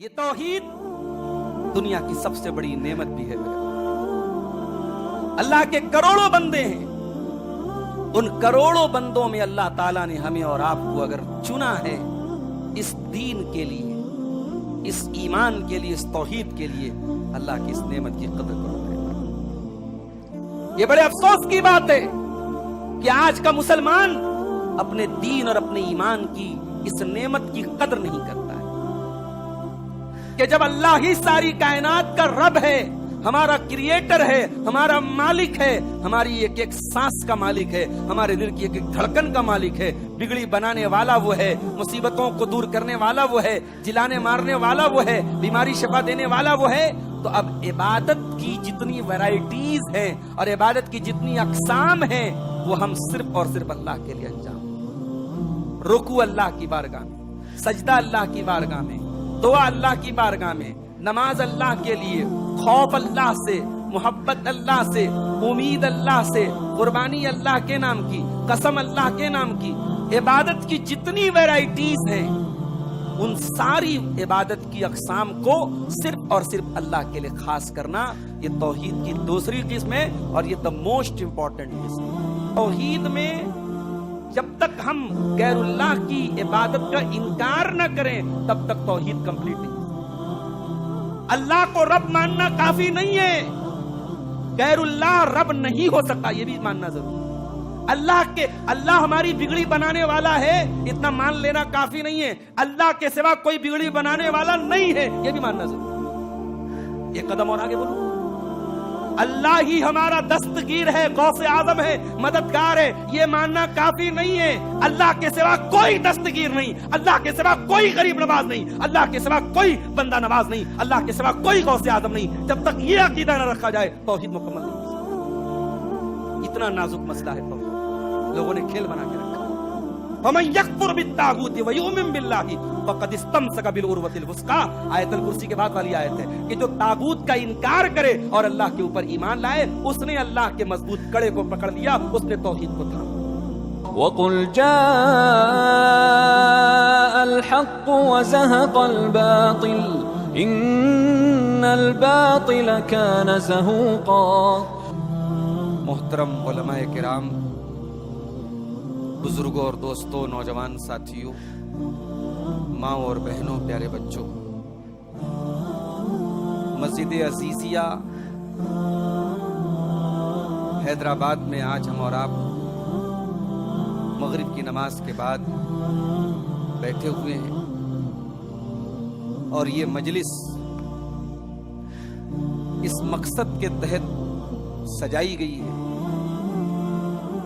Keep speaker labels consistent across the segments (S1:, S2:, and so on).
S1: یہ توحید دنیا کی سب سے بڑی نعمت بھی ہے میرے اللہ کے کروڑوں بندے ہیں، ان کروڑوں بندوں میں اللہ تعالیٰ نے ہمیں اور آپ کو اگر چنا ہے اس دین کے لیے، اس ایمان کے لیے، اس توحید کے لیے، اللہ کی اس نعمت کی قدر کرو۔ یہ بڑے افسوس کی بات ہے کہ آج کا مسلمان اپنے دین اور اپنے ایمان کی اس نعمت کی قدر نہیں کرتا ہے کہ جب اللہ ہی ساری کائنات کا رب ہے، ہمارا کریٹر ہے، ہمارا مالک ہے، ہماری ایک ایک سانس کا مالک ہے، ہمارے دل کی ایک ایک دھڑکن کا مالک ہے، بگڑی بنانے والا وہ ہے، مصیبتوں کو دور کرنے والا وہ ہے، جلانے مارنے والا وہ ہے، بیماری شفا دینے والا وہ ہے، تو اب عبادت کی جتنی ویرائٹیز ہیں اور عبادت کی جتنی اقسام ہیں وہ ہم صرف اور صرف اللہ کے لیے انجام دیں۔ رکوع اللہ کی بارگاہ میں، سجدہ اللہ کی بارگاہ میں، دعا اللہ کی بارگاہ میں، نماز اللہ کے لیے، خوف اللہ سے، محبت اللہ سے، امید اللہ سے، قربانی اللہ کے نام کی، قسم اللہ کے نام کی، عبادت کی جتنی ویرائٹیز ہیں ان ساری عبادت کی اقسام کو صرف اور صرف اللہ کے لیے خاص کرنا، یہ توحید کی دوسری قسم ہے اور یہ the most important قسم ہے۔ توحید میں جب تک ہم غیر اللہ کی عبادت کا انکار نہ کریں تب تک توحید کمپلیٹ نہیں۔ اللہ کو رب ماننا کافی نہیں ہے، غیر اللہ رب نہیں ہو سکتا، یہ بھی ماننا ضروری ہے۔ اللہ ہماری بگڑی بنانے والا ہے اتنا مان لینا کافی نہیں ہے، اللہ کے سوا کوئی بگڑی بنانے والا نہیں ہے، یہ بھی ماننا ضروری ہے۔ ایک قدم اور آگے بولو، اللہ ہی ہمارا دستگیر ہے، غوث اعظم ہے، مددگار ہے، یہ ماننا کافی نہیں ہے۔ اللہ کے سوا کوئی دستگیر نہیں، اللہ کے سوا کوئی غریب نواز نہیں، اللہ کے سوا کوئی بندہ نواز نہیں، اللہ کے سوا کوئی غوث اعظم نہیں۔ جب تک یہ عقیدہ نہ رکھا جائے توحید مکمل نہیں ہو سکتی۔ اتنا نازک مسئلہ ہے توحید، لوگوں نے کھیل بنا کے رکھا۔ فَمَن يَكْفُرْ بِالطَّاغُوتِ وَيُؤْمِن بِاللَّهِ فَقَدِ اسْتَمْسَكَ بِالْعُرْوَةِ الْوُثْقَىٰ۔ آیت الکرسی کے بعد والی آیت ہے کہ جو طاغوت کا انکار کرے اور اللہ کے اوپر ایمان لائے، اس نے اللہ کے مضبوط کڑے کو پکڑ لیا، اس نے توحید کو تھاما۔
S2: وَقُلْ جَاءَ الْحَقُّ وَزَهَقَ الْبَاطِلُ إِنَّ الْبَاطِلَ كَانَ زَهُوقًا۔
S1: محترم علماء کرام، بزرگوں اور دوستوں، نوجوان ساتھیوں، ماں اور بہنوں، پیارے بچوں، مسجد عزیزیہ حیدرآباد میں آج ہم اور آپ مغرب کی نماز کے بعد بیٹھے ہوئے ہیں اور یہ مجلس اس مقصد کے تحت سجائی گئی ہے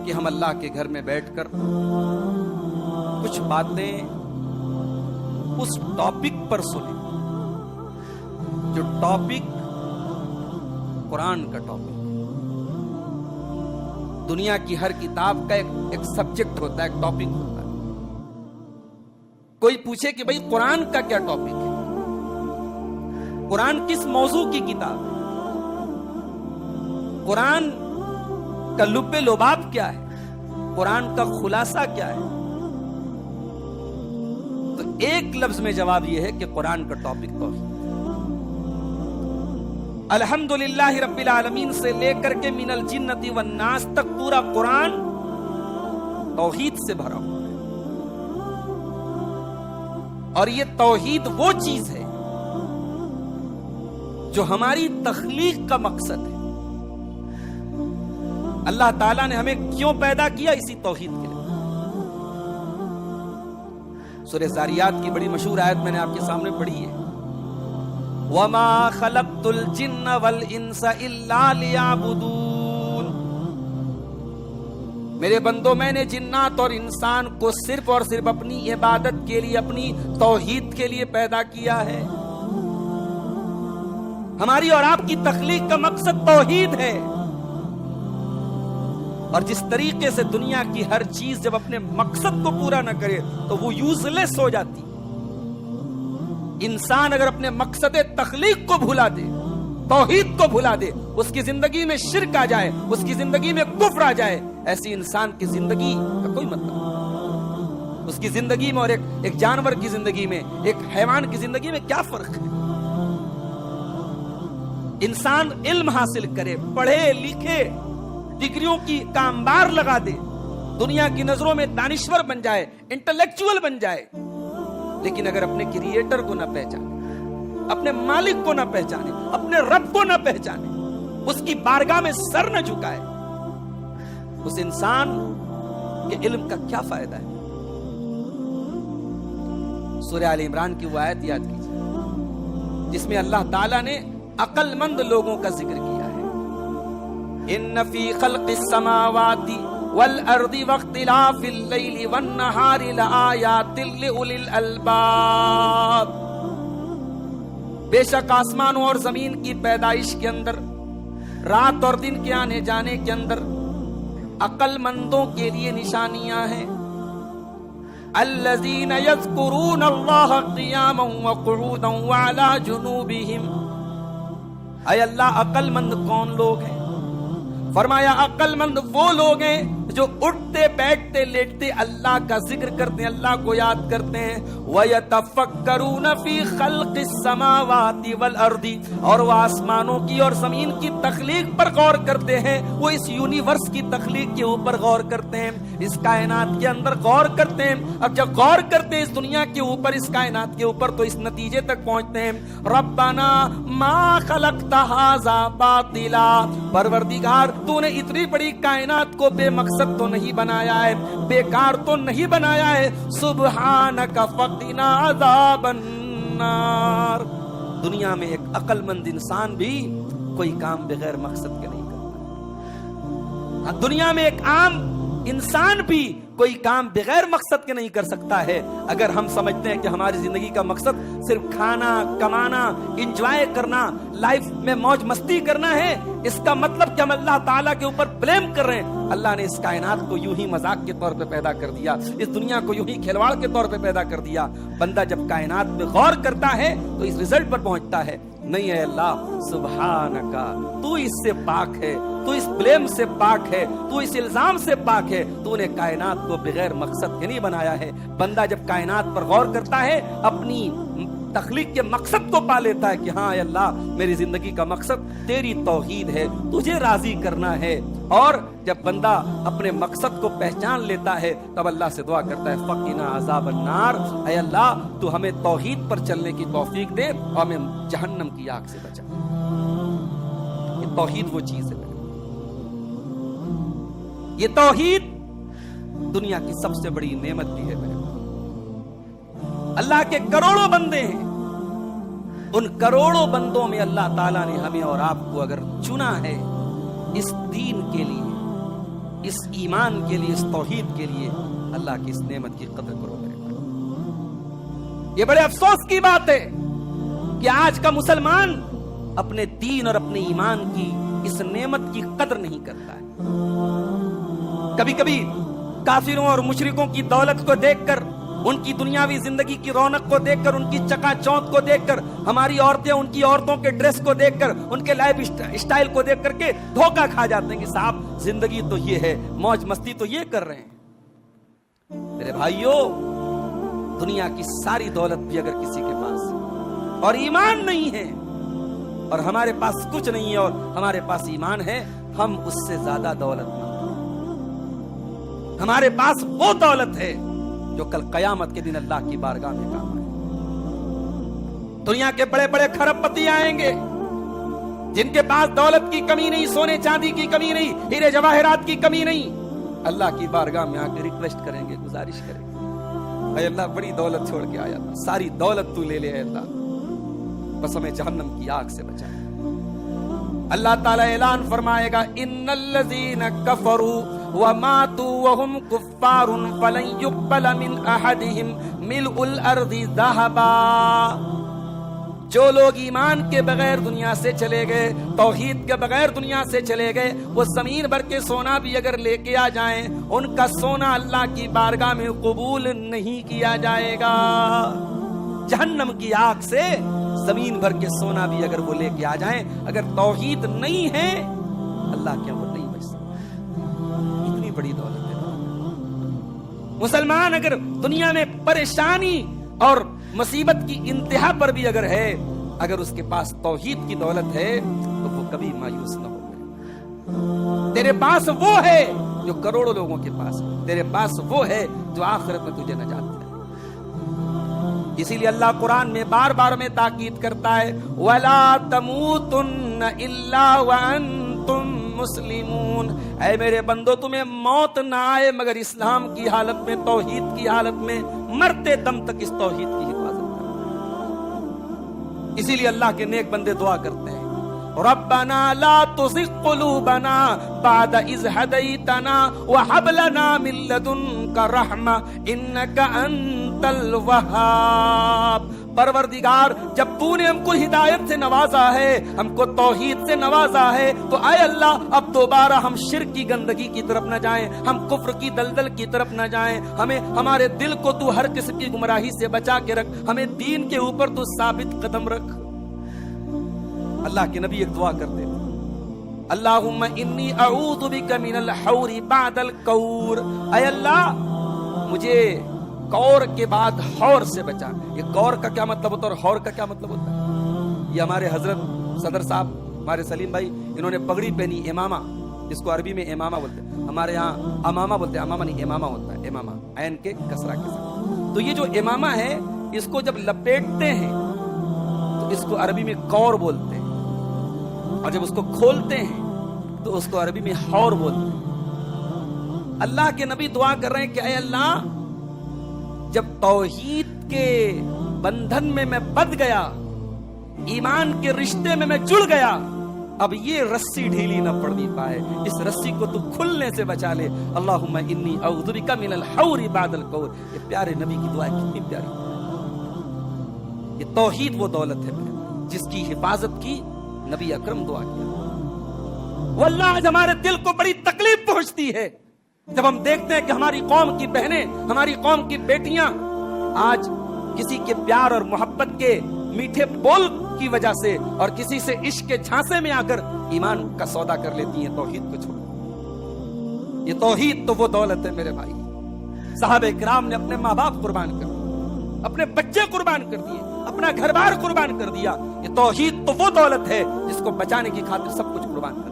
S1: کہ ہم اللہ کے گھر میں بیٹھ کر کچھ باتیں اس ٹاپک پر سنیں جو ٹاپک قرآن کا ٹاپک۔ دنیا کی ہر کتاب کا ایک سبجیکٹ ہوتا ہے، ایک ٹاپک ہوتا ہے۔ کوئی پوچھے کہ بھئی قرآن کا کیا ٹاپک ہے، قرآن کس موضوع کی کتاب ہے، قرآن کا لب لباب کیا ہے، قرآن کا خلاصہ کیا ہے، تو ایک لفظ میں جواب یہ ہے کہ قرآن کا ٹاپک توحید۔ الحمدللہ رب العالمین سے لے کر کے من الجنۃ والناس تک پورا قرآن توحید سے بھرا ہوا ہے، اور یہ توحید وہ چیز ہے جو ہماری تخلیق کا مقصد ہے۔ اللہ تعالیٰ نے ہمیں کیوں پیدا کیا؟ اسی توحید کے لیے۔ سورہ ذاریات کی بڑی مشہور آیت میں نے آپ کے سامنے پڑھی ہے، وَمَا خَلَقْتُ الْجِنَّ وَالْإِنسَ إِلَّا لِيَعْبُدُونَ۔ میرے بندوں، میں نے جنات اور انسان کو صرف اور صرف اپنی عبادت کے لیے، اپنی توحید کے لیے پیدا کیا ہے۔ ہماری اور آپ کی تخلیق کا مقصد توحید ہے، اور جس طریقے سے دنیا کی ہر چیز جب اپنے مقصد کو پورا نہ کرے تو وہ یوز لیس ہو جاتی۔ انسان اگر اپنے مقصد تخلیق کو بھلا دے، توحید کو بھلا دے، اس کی زندگی میں شرک آ جائے، اس کی زندگی میں کفر آ جائے، ایسی انسان کی زندگی کا کوئی مطلب نہیں۔ اس کی زندگی میں اور ایک جانور کی زندگی میں، ایک حیوان کی زندگی میں کیا فرق ہے؟ انسان علم حاصل کرے، پڑھے لکھے، ڈگریوں کی کا انبار لگا دے، دنیا کی نظروں میں دانشور بن جائے، انٹلیکچوئل بن جائے، لیکن اگر اپنے کریٹر کو نہ پہچانے، اپنے مالک کو نہ پہچانے، اپنے رب کو نہ پہچانے، اس کی بارگاہ میں سر نہ جھکائے، اس انسان کے علم کا کیا فائدہ ہے؟ سورہ آل عمران کی وہ آیت یاد کیجئے جس میں اللہ تعالیٰ نے عقل مند لوگوں کا ذکر کیا ہے۔ ان فی خلق السماوات والارض واختلاف اللیل والنہار لآیات لأولی الالباب، بے شک آسمانوں اور زمین کی پیدائش کے اندر، رات اور دن کے آنے جانے کے اندر عقل مندوں کے لیے نشانیاں ہیں۔ الذین یذکرون اللہ قیاما وقعودا وعلی جنوبہم، اے اللہ عقل مند کون لوگ ہیں؟ فرمایا عقل مند وہ لوگ ہیں جو اٹھتے بیٹھتے لیٹتے اللہ کا ذکر کرتے ہیں، اللہ کو یاد کرتے ہیں۔ وَيَتَفَكَّرُونَ فِي خَلْقِ السَّمَاوَاتِ وَالْأَرْضِ، اور وہ آسمانوں کی اور زمین کی تخلیق پر غور کرتے ہیں، وہ اس یونیورس کی تخلیق کے اوپر غور کرتے ہیں، اس کائنات کے اندر غور کرتے ہیں۔ اب جب غور کرتے ہیں اس دنیا کے اوپر، اس کائنات کے اوپر، تو اس نتیجے تک پہنچتے ہیں ربنا ما خلقت ھذا باطلا، پروردگار تو نے اتنی بڑی کائنات کو بے مقصد تو نہیں بنایا ہے، بیکار تو نہیں بنایا ہے، سبحانک فقنا عذاب النار۔ دنیا میں ایک عقل مند انسان بھی کوئی کام بغیر مقصد کے نہیں کرتا، دنیا میں ایک عام انسان بھی کوئی کام بغیر مقصد کے نہیں کر سکتا ہے۔ اگر ہم سمجھتے ہیں کہ ہماری زندگی کا مقصد صرف کھانا، کمانا، انجوائے کرنا، لائف میں موج مستی کرنا ہے، اس کا مطلب کہ ہم اللہ تعالیٰ کے اوپر بلیم کر رہے ہیں۔ اللہ نے اس کائنات کو یوں ہی مذاق کے طور پہ پیدا کر دیا، اس دنیا کو یوں ہی کھلواڑ کے طور پہ پیدا کر دیا۔ بندہ جب کائنات میں غور کرتا ہے تو اس رزلٹ پر پہنچتا ہے، نہیں ہے اللہ سبحانکا، تو اس سے پاک ہے، تو اس بلیم سے پاک ہے، تو اس الزام سے پاک ہے، تو نے کائنات کو بغیر مقصد کے نہیں بنایا ہے۔ بندہ جب کائنات پر غور کرتا ہے، اپنی تخلیق کے مقصد کو پا لیتا ہے کہ ہاں اے اللہ میری زندگی کا مقصد تیری توحید ہے، تجھے راضی کرنا ہے۔ اور جب بندہ اپنے مقصد کو پہچان لیتا ہے تب اللہ سے دعا کرتا ہے فقنا عذاب النار، اے اللہ تو ہمیں توحید پر چلنے کی توفیق دے اور ہمیں جہنم کی آگ سے بچا۔ یہ توحید وہ چیز ہے، یہ توحید دنیا کی سب سے بڑی نعمت بھی ہے۔ اللہ کے کروڑوں بندے ہیں، ان کروڑوں بندوں میں اللہ تعالیٰ نے ہمیں اور آپ کو اگر چنا ہے اس دین کے لیے، اس ایمان کے لیے، اس توحید کے لیے، اللہ کی اس نعمت کی قدر کرو میرے بھائی۔ یہ بڑے افسوس کی بات ہے کہ آج کا مسلمان اپنے دین اور اپنے ایمان کی اس نعمت کی قدر نہیں کرتا ہے۔ کبھی کبھی کافروں اور مشرکوں کی دولت کو دیکھ کر، ان کی دنیاوی زندگی کی رونق کو دیکھ کر، ان کی چکا چوند کو دیکھ کر، ہماری عورتیں ان کی عورتوں کے ڈریس کو دیکھ کر، ان کے لائف اسٹائل کو دیکھ کر کے دھوکہ کھا جاتے ہیں کہ صاحب زندگی تو یہ ہے، موج مستی تو یہ کر رہے ہیں۔ میرے بھائیوں، دنیا کی ساری دولت بھی اگر کسی کے پاس اور ایمان نہیں ہے، اور ہمارے پاس کچھ نہیں ہے اور ہمارے پاس ایمان ہے، ہم اس سے زیادہ دولت مند ہیں۔ ہمارے پاس وہ دولت ہے جو کل قیامت کے دن اللہ کی بارگاہ میں کام آئے۔ دنیا کے بڑے بڑے کھرب پتی آئیں گے جن کے پاس دولت کی کمی نہیں، سونے چاندی کی کمی نہیں، ہیرے جواہرات کی کمی نہیں، اللہ کی بارگاہ میں آ کے ریکویسٹ کریں گے، گزارش کریں گے، اے اللہ بڑی دولت چھوڑ کے آیا تھا، ساری دولت تو لے لے اے اللہ، بس ہمیں جہنم کی آگ سے بچا۔ اللہ تعالیٰ اعلان فرمائے گا ان الذین کفروا وماتوا وهم کفار فلن يقبل من احدهم ملء الارض ذهبا، جو لوگ ایمان کے بغیر دنیا سے چلے گئے، توحید کے بغیر دنیا سے چلے گئے، وہ زمین بھر کے سونا بھی اگر لے کے آ جائیں، ان کا سونا اللہ کی بارگاہ میں قبول نہیں کیا جائے گا۔ جہنم کی آگ سے زمین بھر کے سونا بھی اگر وہ لے کے آ جائیں، اگر توحید نہیں ہے اللہ کے وہ نہیں بچ سکتا۔ اتنی بڑی دولت ہے، مسلمان اگر دنیا میں پریشانی اور مصیبت کی انتہا پر بھی اگر ہے، اگر اس کے پاس توحید کی دولت ہے تو وہ کبھی مایوس نہ ہو۔ تیرے پاس وہ ہے جو کروڑوں لوگوں کے پاس ہے، تیرے پاس وہ ہے جو آخرت میں تجھے نجات دے۔ اسی لیے اللہ قرآن میں بار بار میں تاکید کرتا ہے وَلَا تَمُوتُنَّ إِلَّا وَأَنْتُمْ مُسْلِمُونَ، اے میرے بندو تمہیں موت نہ آئے مگر اسلام کی حالت میں، توحید کی حالت میں، مرتے دم تک اس توحید کی حفاظت کرنا۔ اسی لیے اللہ کے نیک بندے دعا کرتے ہیں ربنا لا تزغ قلوبنا بعد اذ هديتنا وهب لنا من لدنك رحمة انك انت الوهاب۔ پروردگار جب تو نے ہم کو ہدایت سے نوازا ہے، ہم کو توحید سے نوازا ہے، تو اے اللہ اب دوبارہ ہم شرک کی گندگی کی طرف نہ جائیں، ہم کفر کی دلدل کی طرف نہ جائیں، ہمیں ہمارے دل کو تو ہر قسم کی گمراہی سے بچا کے رکھ، ہمیں دین کے اوپر تو ثابت قدم رکھ۔ اللہ کے نبی ایک دعا کرتے ہیں اللہم انی اعوذ بک من الحور بعد الکور، اے اللہ مجھے کور کے بعد حور سے بچا۔ یہ کور کا کیا مطلب ہوتا ہے اور حور کا کیا مطلب ہوتا ہے؟ یہ ہمارے حضرت صدر صاحب ہمارے سلیم بھائی انہوں نے پگڑی پہنی، امامہ، جس کو عربی میں امامہ بولتے ہیں، ہمارے ہاں امامہ بولتے ہیں، امامہ نہیں امامہ ہوتا ہے، امامہ عین کے کسرہ کے ساتھ۔ تو یہ جو امامہ ہے اس کو جب لپیٹتے ہیں تو اس کو عربی میں کور بولتے ہیں، اور جب اس کو کھولتے ہیں تو اس کو عربی میں حور بولتے ہیں۔ اللہ کے نبی دعا کر رہے ہیں کہ اے اللہ جب توحید کے بندھن میں میں بندھ گیا، ایمان کے رشتے میں جڑ گیا، اب یہ رسی ڈھیلی نہ پڑنی پائے، اس رسی کو تو کھلنے سے بچا لے۔ اللہم انی اعوذ بک من الحور بعد الکور۔ یہ پیارے نبی کی دعا کتنی پیاری۔ یہ توحید وہ دولت ہے جس کی حفاظت کی نبی اکرم دعا کیا۔ واللہ آج ہمارے دل کو بڑی تکلیف پہنچتی ہے جب ہم دیکھتے ہیں کہ ہماری قوم کی بہنیں، ہماری قوم کی بیٹیاں آج کسی کے پیار اور محبت کے میٹھے بول کی وجہ سے اور کسی سے عشق کے جھانسے میں آ کر ایمان کا سودا کر لیتی ہیں، توحید کو چھوڑ۔ یہ توحید تو وہ دولت ہے میرے بھائی۔ صحابہ کرام نے اپنے ماں باپ قربان کر دیے، اپنے بچے قربان کر دیے، اپنا گھر بار قربان کر دیا۔ یہ توحید تو وہ دولت ہے جس کو بچانے کی خاطر سب کچھ قربان کر دیا۔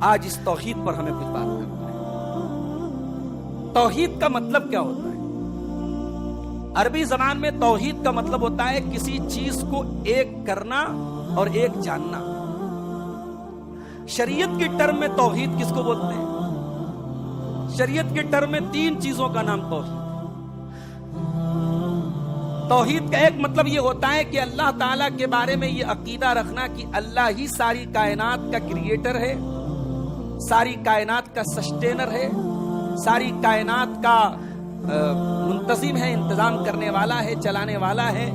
S1: آج اس توحید پر ہمیں کچھ بات کرنا ہے۔ توحید کا مطلب کیا ہوتا ہے؟ عربی زبان میں توحید کا مطلب ہوتا ہے کسی چیز کو ایک کرنا اور ایک جاننا۔ شریعت کی ٹرم میں توحید کس کو بولتے ہیں؟ شریعت کے ٹرم میں 3 چیزوں کا نام توحید ہے۔ توحید کا ایک مطلب یہ ہوتا ہے کہ اللہ تعالیٰ کے بارے میں یہ عقیدہ رکھنا کہ اللہ ہی ساری کائنات کا کریٹر ہے، ساری کائنات کا سسٹینر ہے، ساری کائنات کا منتظم ہے، انتظام کرنے والا ہے، چلانے والا ہے،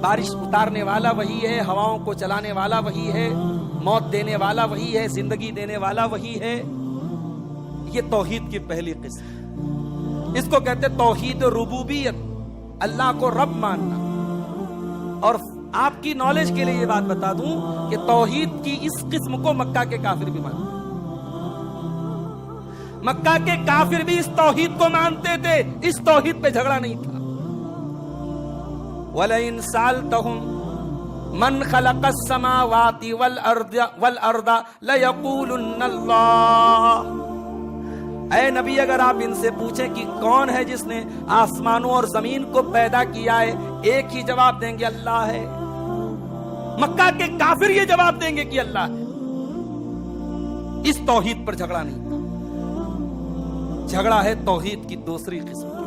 S1: بارش اتارنے والا وہی ہے، ہواؤں کو چلانے والا وہی ہے، موت دینے والا وہی ہے، زندگی دینے والا وہی ہے۔ یہ توحید کی پہلی قسم، اس کو کہتے توحید ربوبیت، اللہ کو رب ماننا۔ اور آپ کی نالج کے لیے یہ بات بتا دوں کہ توحید کی اس قسم کو مکہ کے کافر بھی مانتے ہیں۔ مکہ کے کافر بھی اس توحید کو مانتے تھے، اس توحید پہ جھگڑا نہیں تھا۔ وَلَئِن سَأَلْتَهُمْ مَنْ خَلَقَ السَّمَاوَاتِ وَالْأَرْضَ لَيَقُولُنَّ اللَّهُ۔ اے نبی اگر آپ ان سے پوچھیں کہ کون ہے جس نے آسمانوں اور زمین کو پیدا کیا ہے، ایک ہی جواب دیں گے اللہ ہے۔ مکہ کے کافر یہ جواب دیں گے کہ اللہ ہے۔ اس توحید پر جھگڑا نہیں تھا، جھگڑا ہے توحید کی دوسری قسم کی،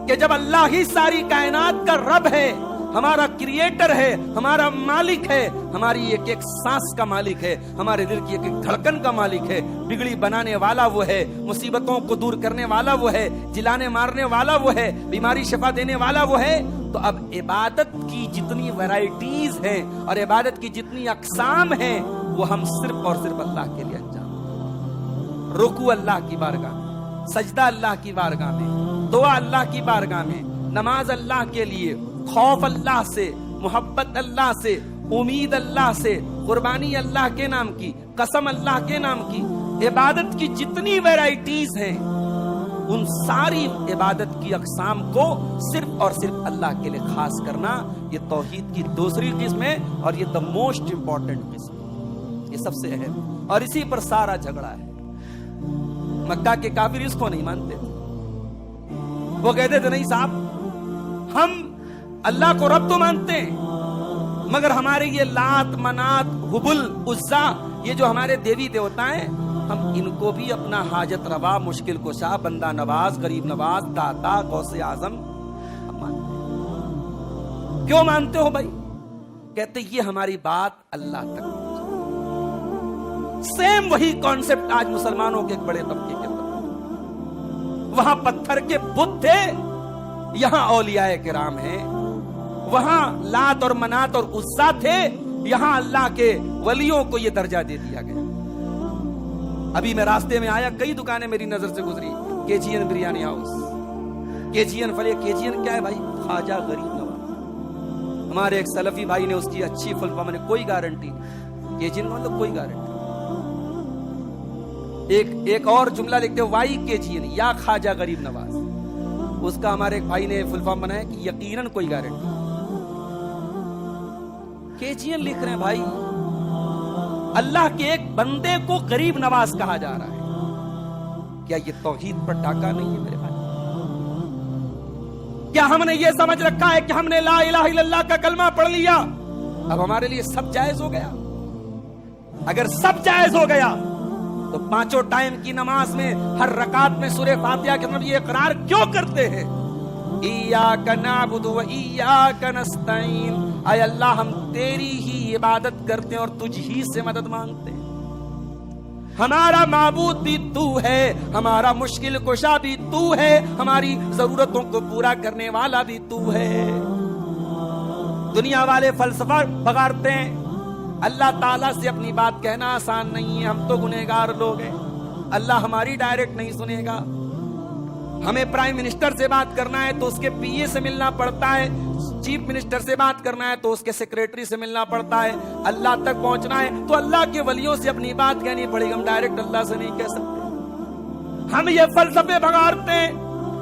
S1: کہ جب اللہ ہی ساری کائنات کا رب ہے، ہمارا کریٹر ہے، ہمارا مالک ہے، ہماری ایک ایک سانس کا مالک ہے، ہمارے دل کی ایک ایک دھڑکن کا مالک ہے، بگڑی بنانے والا وہ ہے، مصیبتوں کو دور کرنے والا وہ ہے، جلانے مارنے والا وہ ہے، بیماری شفا دینے والا وہ ہے، تو اب عبادت کی جتنی ویرائٹیز ہیں اور عبادت کی جتنی اقسام ہیں وہ ہم صرف اور صرف اللہ کے لیے انجام۔ رکوع اللہ کی بارگاہ میں، سجدہ اللہ کی بارگاہ میں، دعا اللہ کی بارگاہ میں، نماز اللہ کے لیے، خوف اللہ سے، محبت اللہ سے، امید اللہ سے، قربانی اللہ کے نام کی، قسم اللہ کے نام کی، عبادت کی جتنی ویرائٹیز ہیں ان ساری عبادت کی اقسام کو صرف اور صرف اللہ کے لیے خاص کرنا، یہ توحید کی دوسری قسم ہے، اور یہ دا موسٹ امپورٹنٹ قسم ہے، یہ سب سے اہم، اور اسی پر سارا جھگڑا ہے۔ مکہ کے کافر اس کو نہیں مانتے تھے، وہ کہتے تھے نہیں صاحب، ہم اللہ کو رب تو مانتے ہیں مگر ہمارے یہ لات منات حبل عزا، یہ جو ہمارے دیوی دیوتا ہیں، ہم ان کو بھی اپنا حاجت روا، مشکل کشا، بندہ نواز، غریب نواز، داتا، غوث اعظم ہم مانتے ہیں۔ کیوں مانتے ہو بھائی؟ کہتے یہ ہماری بات اللہ تک پہنچے۔ سیم وہی کانسیپٹ آج مسلمانوں کے ایک بڑے طبقے کے اندر، وہاں پتھر کے بت تھے، یہاں اولیاء کرام ہیں، وہاں لات اور منات اور عزا تھے، یہاں اللہ کے ولیوں کو یہ درجہ دے دیا گیا۔ ابھی میں راستے میں آیا، کئی دکانیں میری نظر سے گزری، کے جی این بریانی ہاؤس، کے جی این فلے، کے جی این کیا ہے بھائی؟ خواجہ غریب نواز۔ ہمارے ایک سلفی بھائی نے اس کی اچھی فل فارم نے کوئی گارنٹی نہیں، کے جی این مطلب کوئی گارنٹی۔ ایک اور جملہ لکھتے وائی کے جی این یا خواجہ غریب نواز، اس کا ہمارے ایک بھائی نے فل فارم بنایا کہ یقیناً کوئی گارنٹی۔ کے جی این لکھ رہے ہیں بھائی، اللہ کے ایک بندے کو غریب نواز کہا جا رہا ہے۔ کیا یہ توحید پر ڈاکہ نہیں ہے میرے بھائی؟ کیا ہم نے یہ سمجھ رکھا ہے کہ ہم نے لا الہ الا اللہ کا کلمہ پڑھ لیا اب ہمارے لیے سب جائز ہو گیا؟ اگر سب جائز ہو گیا تو پانچوں ٹائم کی نماز میں ہر رکعت میں سورہ فاتحہ کے اندر یہ اقرار کیوں کرتے ہیں؟ ایاک نعبد و ایاک نستعین، اے اللہ ہم تیری ہی عبادت کرتے ہیں اور تجھ ہی سے مدد مانگتے ہیں، ہمارا معبود بھی تو ہے، ہمارا مشکل کشا بھی تو ہے، ہماری ضرورتوں کو پورا کرنے والا بھی تو ہے۔ دنیا والے فلسفہ بگاڑتے ہیں، اللہ تعالیٰ سے اپنی بات کہنا آسان نہیں ہے، ہم تو گنہگار لوگ ہیں، اللہ ہماری ڈائریکٹ نہیں سنے گا۔ ہمیں پرائم منسٹر سے بات کرنا ہے تو اس کے پی اے سے ملنا پڑتا ہے، چیف منسٹر سے بات کرنا ہے تو اس کے سیکریٹری سے ملنا پڑتا ہے، اللہ تک پہنچنا ہے تو اللہ کے ولیوں سے اپنی بات کہنی پڑے گی، ہم ڈائریکٹ اللہ سے نہیں کہہ سکتے۔ ہم یہ فلسفے بگاڑتے ہیں،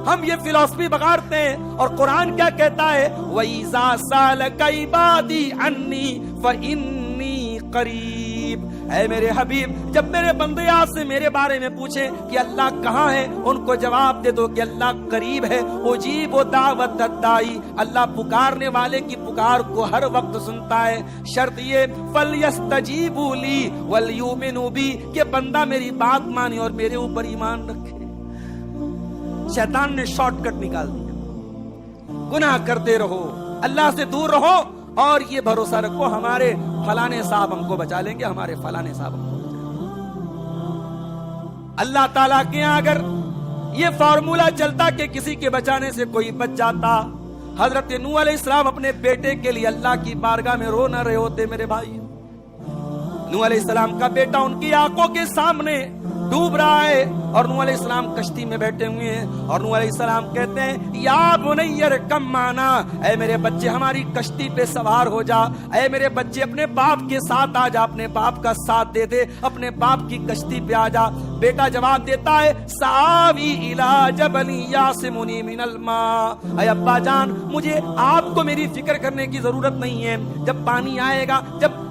S1: ہم یہ فلسفی بگاڑتے ہیں، اور قرآن کیا کہتا ہے؟ وَإِذَا سَأَلَكَ عِبَادِي عَنِّي فَإِنِّي قَرِيبٌ، اے میرے حبیب جب میرے بندے آپ سے میرے بارے میں پوچھیں کہ اللہ کہاں ہے، ان کو جواب دے دو کہ اللہ قریب ہے۔ اجیب دعوت الداعی، اللہ پکارنے والے کی پکار کو ہر وقت سنتا ہے، شرط یہ فَلْيَسْتَجِيبُوا لِي وَلْيُؤْمِنُوا بِي کہ بندہ میری بات مانے اور میرے اوپر ایمان رکھے۔ شیطان نے شارٹ کٹ نکال دیا، گناہ کرتے رہو، اللہ سے دور رہو، اور یہ بھروسہ رکھو ہمارے فلانے صاحب ہم کو بچا لیں گے، ہمارے فلانے صاحب ہم کو بچا لیں گے۔ اللہ تعالیٰ کے یہاں اگر یہ فارمولا چلتا کہ کسی کے بچانے سے کوئی بچ جاتا، حضرت نوح علیہ السلام اپنے بیٹے کے لیے اللہ کی بارگاہ میں رو نہ رہے ہوتے میرے بھائی؟ نوح علیہ السلام کا بیٹا ان کی آنکھوں کے سامنے ڈوب رہا ہے اور نوح علیہ السلام کشتی میں بیٹھے ہوئے ہیں، اور نوح علیہ السلام کہتے ہیں یا بنی ارکب معنا، اے میرے بچے ہماری کشتی پہ سوار ہو جا، اے میرے بچے اپنے باپ کے ساتھ آ جا، اپنے باپ کا ساتھ دے دے، اپنے باپ کی کشتی پہ آ جا۔ بیٹا جواب دیتا ہے سآوی الی جبل یعصمنی من الماء، اے ابا جان مجھے آپ کو میری فکر کرنے کی ضرورت نہیں ہے، جب پانی آئے گا،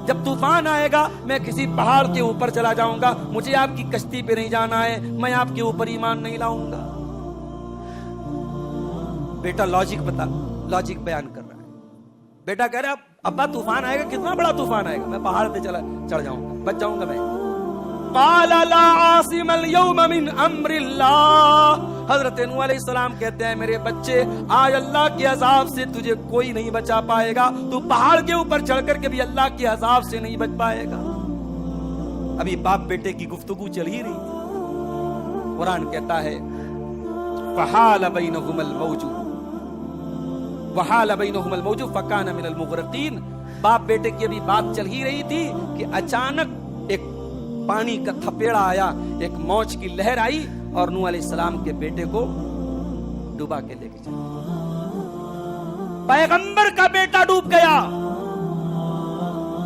S1: جب طوفان آئے گا میں کسی پہاڑ کے اوپر چلا جاؤں گا، مجھے آپ کی کشتی پہ نہیں جانا ہے، میں آپ کے اوپر ایمان نہیں لاؤں گا۔ بیٹا لاجک بیان کر رہا ہے، بیٹا کہہ رہا ہے ابا طوفان آئے گا، کتنا بڑا طوفان آئے گا، میں پہاڑ پہ چڑھ جاؤں گا، بچ جاؤں گا میں۔ قال لا عاصم اليوم من امر اللہ، حضرت نوح علیہ السلام کہتے ہیں میرے بچے آج اللہ کے عذاب سے تجھے کوئی نہیں بچا پائے گا، تو پہاڑ کے اوپر چڑھ کر کے بھی اللہ کے عذاب سے نہیں بچ پائے گا۔ ابھی باپ بیٹے کی گفتگو چل ہی رہی تھی، قرآن کہتا ہے فحال بینہم الموج فکان من المغرقین، باپ بیٹے کی ابھی بات چل ہی رہی تھی کہ اچانک ایک پانی کا تھپیڑا آیا، ایک موج کی لہر آئی اور نوح علیہ السلام کے بیٹے کو ڈوبا کے لے کے چلا۔ پیغمبر کا بیٹا ڈوب گیا،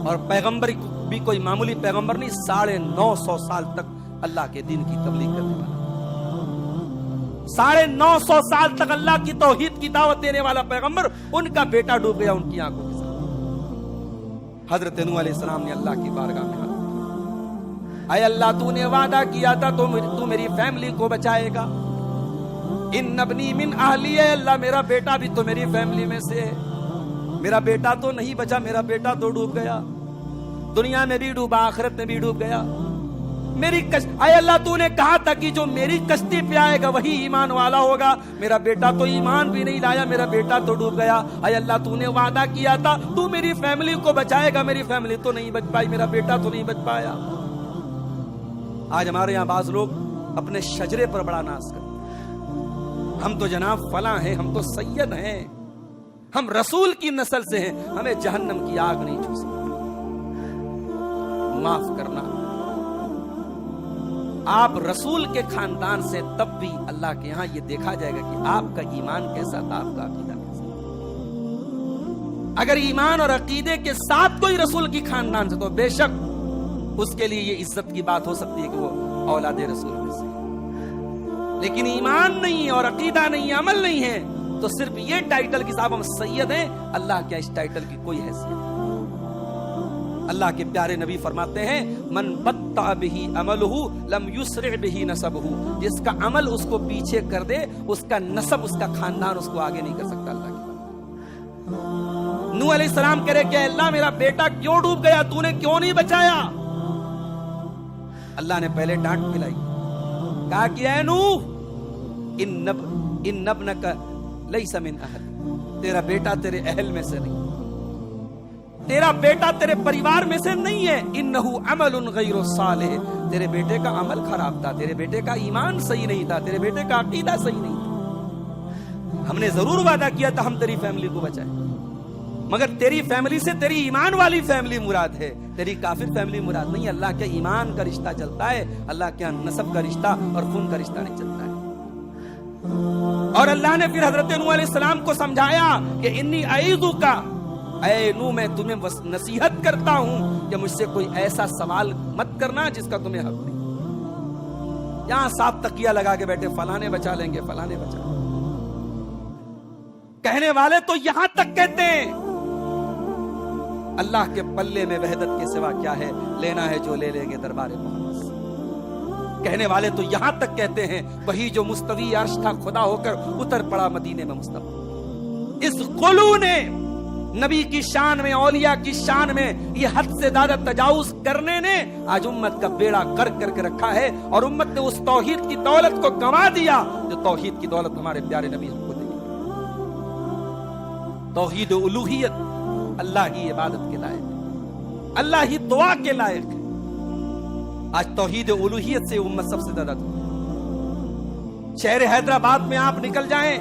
S1: اور پیغمبر بھی کوئی معمولی پیغمبر نہیں، 950 سال تک اللہ کے دین کی تبلیغ کرنے والا 950 سال تک اللہ کی توحید کی دعوت دینے والا پیغمبر، ان کا بیٹا ڈوب گیا ان کی آنکھوں کے سامنے۔ حضرت نوح علیہ السلام نے اللہ کی بارگاہ میں ہاتھ اٹھایا، اے اللہ تو نے وعدہ کیا تھا تو میری فیملی کو بچائے گا، ان ابنی من اہلی، اے اللہ میرا بیٹا بھی تو میری فیملی میں سے ہے، میرا بیٹا تو نہیں بچا، میرا بیٹا تو ڈوب گیا، دنیا میں بھی ڈوبا آخرت میں بھی ڈوب گیا، میری اے اللہ تو نے کہا تھا کہ جو میری کشتی پہ آئے گا وہی ایمان والا ہوگا، میرا بیٹا تو ایمان بھی نہیں لایا، میرا بیٹا تو ڈوب گیا، اے اللہ تو نے وعدہ کیا تھا تو میری فیملی کو بچائے گا، میری فیملی تو نہیں بچ پائی، میرا بیٹا تو نہیں بچ پایا۔ آج ہمارے یہاں بعض لوگ اپنے شجرے پر بڑا ناز کرتے ہیں، ہم تو جناب فلاں ہیں، ہم تو سید ہیں، ہم رسول کی نسل سے ہیں، ہمیں جہنم کی آگ نہیں چھو سکتی۔ معاف کرنا، آپ رسول کے خاندان سے، تب بھی اللہ کے یہاں یہ دیکھا جائے گا کہ آپ کا ایمان کیسا تھا، آپ کا عقیدہ کیسا تھا۔ اگر ایمان اور عقیدے کے ساتھ کوئی رسول کی خاندان سے، تو بے شک اس کے لیے یہ عزت کی بات ہو سکتی ہے کہ وہ اولاد رسول میں سے، لیکن ایمان نہیں ہے اور عقیدہ نہیں ہے، عمل نہیں ہے، تو صرف یہ ٹائٹل کہ صاحب ہم سید ہیں، اللہ کیا اس ٹائٹل کی کوئی حیثیت نہیں۔ اللہ کے پیارے نبی فرماتے ہیں من بطأ بہ عملہ لم یسرع بہ نسبہ، جس کا عمل اس کو پیچھے کر دے، اس کا نسب، اس کا خاندان اس کو آگے نہیں کر سکتا۔ اللہ کی نوح علیہ السلام کہہ رہے کہ اللہ میرا بیٹا کیوں ڈوب گیا، تو نے کیوں نہیں بچایا؟ اللہ نے پہلے ڈانٹ پلائی، کہا کہ اے نوح ان ابنک لیس من اہل، تیرا بیٹا تیرے اہل میں سے نہیں، تیرا بیٹا تیرے پریوار میں سے نہیں ہے، انہو عمل غیر صالح، تیرے بیٹے کا عمل خراب تھا، تیرے بیٹے کا ایمان صحیح نہیں تھا، تیرے بیٹے کا عقیدہ صحیح نہیں تھا۔ ہم نے ضرور وعدہ کیا تھا ہم تیری فیملی کو بچائیں، مگر تیری فیملی سے تیری ایمان والی فیملی مراد ہے، تیری کافر فیملی مراد نہیں۔ اللہ کے ایمان کا رشتہ چلتا ہے، اللہ کے نسب کا رشتہ اور خون کا رشتہ نہیں چلتا ہے۔ اور اللہ نے پھر حضرت نوح علیہ السلام کو سمجھایا کہ انی اعیذک، اے نوح میں تمہیں نصیحت کرتا ہوں کہ مجھ سے کوئی ایسا سوال مت کرنا جس کا تمہیں حق نہیں۔ یہاں صاف تکیہ لگا کے بیٹھے فلانے بچا لیں گے، فلانے بچا لیں گے، کہنے والے تو یہاں تک کہتے ہیں اللہ کے پلے میں وحدت کے سوا کیا ہے، لینا ہے جو لے لیں گے دربار محمد سے۔ کہنے والے تو یہاں تک کہتے ہیں وہی جو مستوی عرش تھا خدا ہو کر اتر پڑا مدینے میں مصطفی۔ اس غلو نے نبی کی شان میں، اولیاء کی شان میں یہ حد سے زیادہ تجاوز کرنے نے آج امت کا بیڑا غرق کر کے رکھا ہے، اور امت نے اس توحید کی دولت کو گنوا دیا جو توحید کی دولت ہمارے پیارے نبی ہم کو دے۔ توحید الوہیت، اللہ ہی عبادت کے لائق ہے، اللہ ہی دعا کے لائق ہے۔ آج توحید الوہیت سے امت سب سے زیادہ دور۔ شہر حیدرآباد میں آپ نکل جائیں،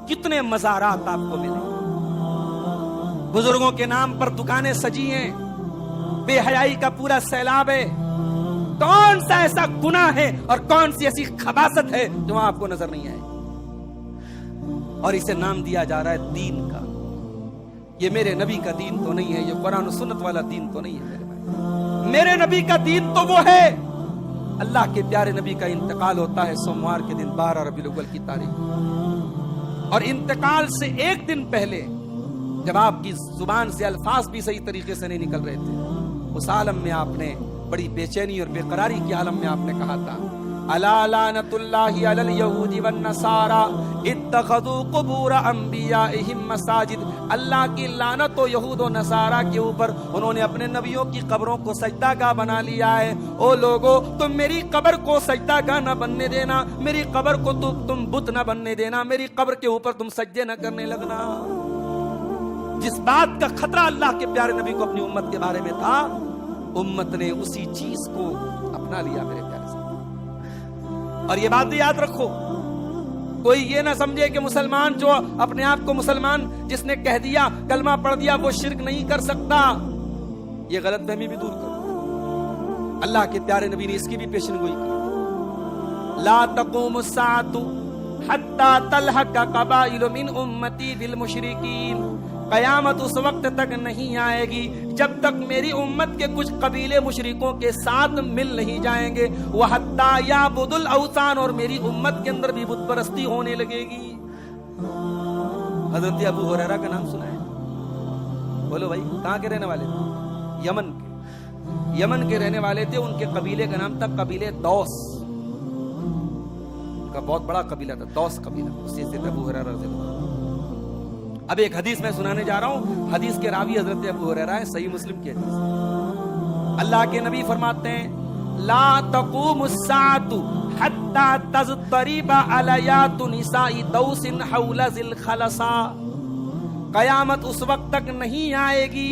S1: کتنے مزارات آپ کو ملیں، بزرگوں کے نام پر دکانیں سجی ہیں، بے حیائی کا پورا سیلاب ہے۔ کون سا ایسا گناہ ہے اور کون سی ایسی خباثت ہے جو آپ کو نظر نہیں آئے، اور اسے نام دیا جا رہا ہے دین کا۔ یہ میرے نبی کا دین تو نہیں ہے، یہ قرآن و سنت والا دین تو نہیں ہے میرے بھائی۔ میرے نبی کا دین تو وہ ہے، اللہ کے پیارے نبی کا انتقال ہوتا ہے سوموار کے دن 12 ربیع الاول کی تاریخ، اور انتقال سے ایک دن پہلے جب آپ کی زبان سے الفاظ بھی صحیح طریقے سے نہیں نکل رہے تھے، اس عالم میں آپ نے بڑی بے چینی اور بے قراری کے عالم میں آپ نے کہا تھا الا لعنت اللہ علی الیہود والنصارى اتخذوا قبور انبیائہم مساجد، اللہ کی لعنت ہو یہود و نصارہ کے اوپر، انہوں نے اپنے نبیوں کی قبروں کو سجدہ گاہ بنا لیا ہے۔ او لوگو، تم میری قبر کو سجدہ گاہ نہ بننے دینا، میری قبر کو تم بت نہ بننے دینا، میری قبر کے اوپر تم سجدے نہ کرنے لگنا۔ جس بات کا خطرہ اللہ کے پیارے نبی کو اپنی امت کے بارے میں تھا، امت نے اسی چیز کو اپنا لیا میرے پیارے سے۔ اور یہ بات یاد رکھو، کوئی یہ نہ سمجھے کہ مسلمان جو اپنے آپ کو مسلمان جس نے کہہ دیا، کلمہ پڑھ دیا، وہ شرک نہیں کر سکتا، یہ غلط فہمی بھی دور کرو۔ اللہ کے پیارے نبی نے اس کی بھی پیشن گوئی کی، لا تقوم الساعۃ حتی تلحق قبائل من امتی بالمشرکین، قیامت اس وقت تک نہیں آئے گی جب تک میری امت کے کچھ قبیلے مشرکوں کے ساتھ مل نہیں جائیں گے، وحتی یعبد الاوثان، اور میری امت کے اندر بھی بت پرستی ہونے لگے گی۔ حضرت ابو ہریرہ کا نام سنا ہے؟ بولو بھائی، کہاں کے رہنے والے تھے؟ یمن کے، یمن کے رہنے والے تھے۔ ان کے قبیلے کا نام تھا قبیلے دوس، کا بہت بڑا قبیلہ تھا دوس قبیلہ، اسی سے ابو ہریرہ رضی اللہ عنہ۔ اب ایک حدیث میں سنانے جا رہا ہوں، حدیث کے راوی حضرت ابو ہریرہ ہے، صحیح مسلم کی حدیث۔ اللہ کے نبی فرماتے ہیں لا تقوم الساعۃ حتی تضطرب علیات نساء دوس حول ذی الخلصہ، قیامت اس وقت تک نہیں آئے گی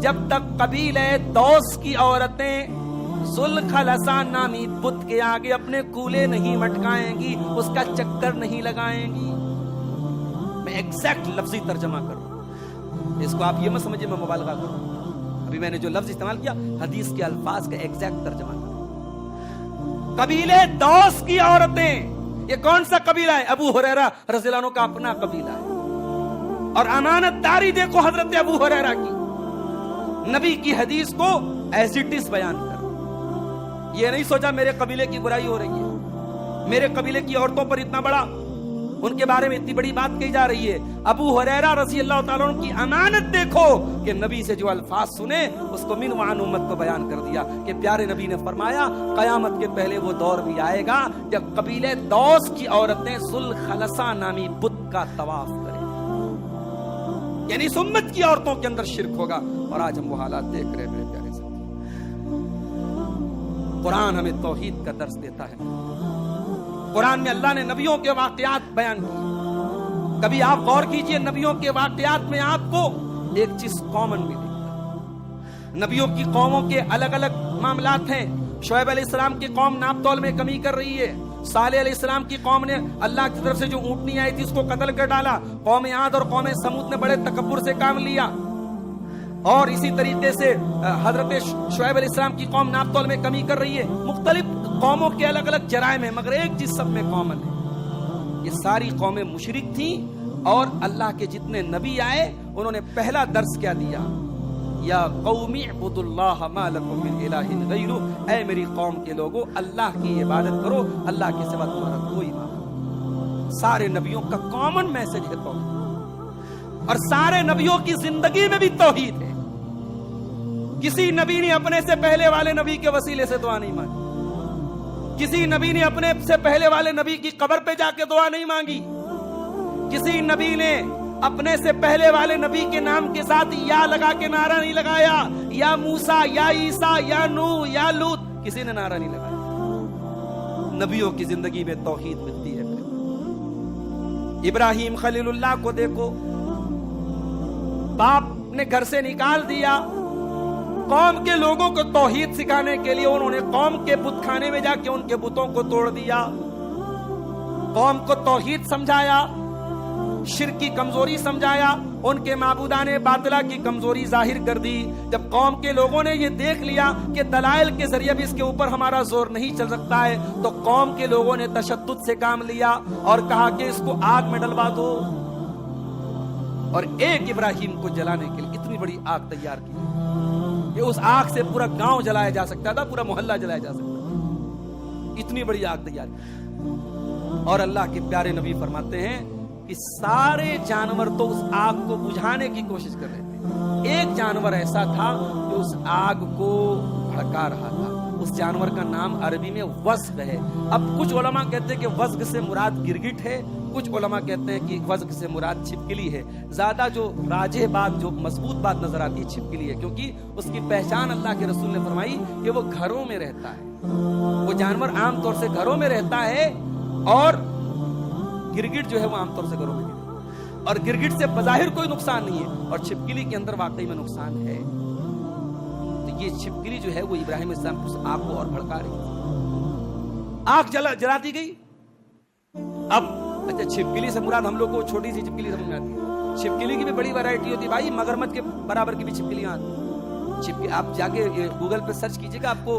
S1: جب تک قبیلہ دوس کی عورتیں ذوالخلصہ نامی بت کے آگے اپنے کولے نہیں مٹکائیں گی، اس کا چکر نہیں لگائیں گی۔ میں ایگزیکٹ لفظی ترجمہ کروں، اس کو آپ یہ مت سمجھے میں مبالغہ کروں، ابھی میں نے جو لفظ استعمال کیا حدیث کے الفاظ کا ایگزیکٹ ترجمہ کروں۔ قبیلے دوس کی عورتیں، یہ کون سا قبیلہ ہے؟ ابو ہریرہ رضی اللہ عنہ کا اپنا قبیلہ ہے، اور امانت داری دیکھو حضرت ابو ہریرہ کی، نبی کی حدیث کو ایز اٹ از بیان کر، یہ نہیں سوچا میرے قبیلے کی برائی ہو رہی ہے، میرے قبیلے کی عورتوں پر اتنا بڑا، ان کے بارے میں اتنی بڑی بات کہی جا رہی ہے۔ ابو ہریرہ رضی اللہ تعالیٰ عنہ کی امانت دیکھو کہ نبی سے جو الفاظ سنے اس کو من وعن امت کو بیان کر دیا کہ پیارے نبی نے فرمایا قیامت کے پہلے وہ دور بھی آئے گا جب قبیلے دوس کی عورتیں ذوالخلصہ نامی بت کا طواف کریں، یعنی اس امت کی عورتوں کے اندر شرک ہوگا، اور آج ہم وہ حالات دیکھ رہے ہیں۔ میرے پیارے سے قرآن ہمیں توحید کا درس دیتا ہے، قرآن میں اللہ نے نبیوں کے واقعات بیان کیے، کبھی آپ غور کیجئے نبیوں کے واقعات میں آپ کو ایک چیز کامن ملے گی۔ نبیوں کی قوموں کے الگ الگ معاملات ہیں، شعیب علیہ السلام کی قوم ناپ تول میں کمی کر رہی ہے، صالح علیہ السلام کی قوم نے اللہ کی طرف سے جو اونٹنی آئی تھی اس کو قتل کر ڈالا، قوم عاد اور قوم سمود نے بڑے تکبر سے کام لیا، اور اسی طریقے سے حضرت شعیب علیہ السلام کی قوم ناپ تول میں کمی کر رہی ہے۔ مختلف قوموں کے الگ الگ جرائم ہیں، مگر ایک چیز سب میں کامن ہے، یہ ساری قومیں مشرک تھیں، اور اللہ کے جتنے نبی آئے انہوں نے پہلا درس کیا دیا؟ یا قوم اعبدوا اللہ ما لکم من الہ غیرہ، اے میری قوم کے لوگوں اللہ کی عبادت کرو، اللہ کے سوا تمہارا کوئی معبود۔ سارے نبیوں کا کامن میسج ہے توحید، اور سارے نبیوں کی زندگی میں بھی توحید ہے۔ کسی نبی نے اپنے سے پہلے والے نبی کے وسیلے سے دعا نہیں مانگی، کسی نبی نے اپنے سے پہلے والے نبی کی قبر پہ جا کے دعا نہیں مانگی، کسی نبی نے اپنے سے پہلے والے نبی کے نام کے ساتھ یا لگا کے نعرہ نہیں لگایا، یا موسیٰ یا عیسیٰ یا نوح یا لوط، کسی نے نعرہ نہیں لگایا۔ نبیوں کی زندگی میں توحید ملتی ہے۔ ابراہیم خلیل اللہ کو دیکھو، باپ نے گھر سے نکال دیا، قوم کے لوگوں کو توحید سکھانے کے لیے انہوں نے قوم کے بت خانے میں جا کے ان کے بتوں کو توڑ دیا، قوم کو توحید سمجھایا، شرک کی کمزوری سمجھایا، ان کے معبودان باطلہ کی کمزوری ظاہر کر دی۔ جب قوم کے لوگوں نے یہ دیکھ لیا کہ دلائل کے ذریعے بھی اس کے اوپر ہمارا زور نہیں چل سکتا ہے، تو قوم کے لوگوں نے تشدد سے کام لیا اور کہا کہ اس کو آگ میں ڈلوا دو، اور ایک ابراہیم کو جلانے کے لیے اتنی بڑی آگ تیار کی کہ اس آگ سے پورا گاؤں جلایا جا سکتا تھا، پورا محلہ جلایا جا سکتا تھا، اتنی بڑی آگ تیار کی۔ اور اللہ کے پیارے نبی فرماتے ہیں کہ سارے جانور تو اس آگ کو بجھانے کی کوشش کر رہے تھے، ایک جانور ایسا تھا جو اس آگ کو بھڑکا رہا تھا، اس جانور کا نام عربی میں وزغ ہے۔ اب کچھ علماء کہتے ہیں کہ وزغ سے مراد گرگٹ ہے، کچھ علماء کہتے ہیں کہ وزغ سے مراد چھپکلی ہے۔ زیادہ جو راجح بات، جو مضبوط بات نظر آتی ہے چھپکلی ہے، کیونکہ اس کی پہچان اللہ کے رسول نے فرمائی کہ وہ گھروں میں رہتا ہے، وہ جانور عام طور سے گھروں میں رہتا ہے، اور گرگٹ جو ہے وہ عام طور سے گھروں میں رہتا ہے، اور گرگٹ سے بظاہر کوئی نقصان نہیں ہے، اور چھپکلی کے اندر واقعی میں نقصان ہے۔ تو یہ چھپکلی جو ہے وہ ابراہیم علیہ السلام اس آگ کو اور بھڑکا رہی ہے، آگ جلا دی گئی۔ اب اچھا چھپکلی سے مراد ہم لوگ کو چھوٹی سی چھپکلی سمجھ میں آتی ہے، چھپکلی کی بھی بڑی ویرائٹی ہوتی ہے بھائی، مگرمچھ کے برابر کی بھی چھپکلیاں آتی ہیں۔ آپ جا کے گوگل پہ سرچ کیجئے گا، آپ کو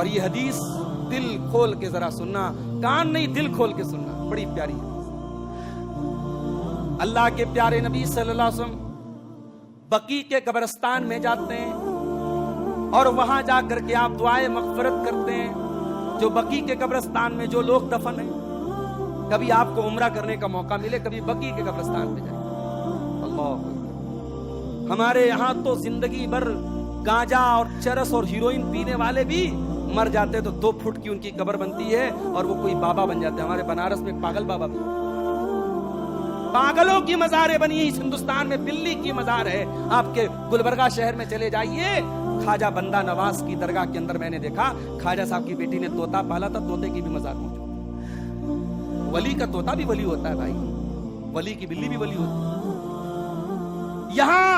S1: اور یہ حدیث دل کھول کے ذرا سننا، کان نہیں دل کھول کے سننا، بڑی پیاری حدیث۔ اللہ کے پیارے نبی صلی اللہ علیہ وسلم بقیع کے قبرستان میں جاتے ہیں اور وہاں جا کر کے آپ دعائے مغفرت کرتے ہیں جو بقیع کے قبرستان میں جو لوگ دفن ہیں۔ کبھی آپ کو عمرہ کرنے کا موقع ملے، کبھی بقیع کے قبرستان پہ جائیں۔ اللہ ہمارے یہاں تو زندگی بھر گانجا اور چرس اور ہیروئن پینے والے بھی مر جاتے تو 2 فٹ کی ان کی قبر بنتی ہے اور وہ کوئی بابا بن جاتے ہیں۔ ہمارے بنارس میں پاگل بابا بھی، پاگلوں کی مزاریں بنی ہیں۔ اس ہندوستان میں بلی کی مزار ہے۔ آپ کے گلبرگہ شہر میں چلے جائیے، خواجہ بندہ نواز کی درگاہ کے اندر میں نے دیکھا خواجہ صاحب کی بیٹی نے طوطا پالا تھا، طوطے کی بھی مزار موجود ہے۔ ولی کا طوطا بھی ولی ہوتا ہے بھائی، ولی کی بلی بھی ولی ہوتی ہے۔ یہاں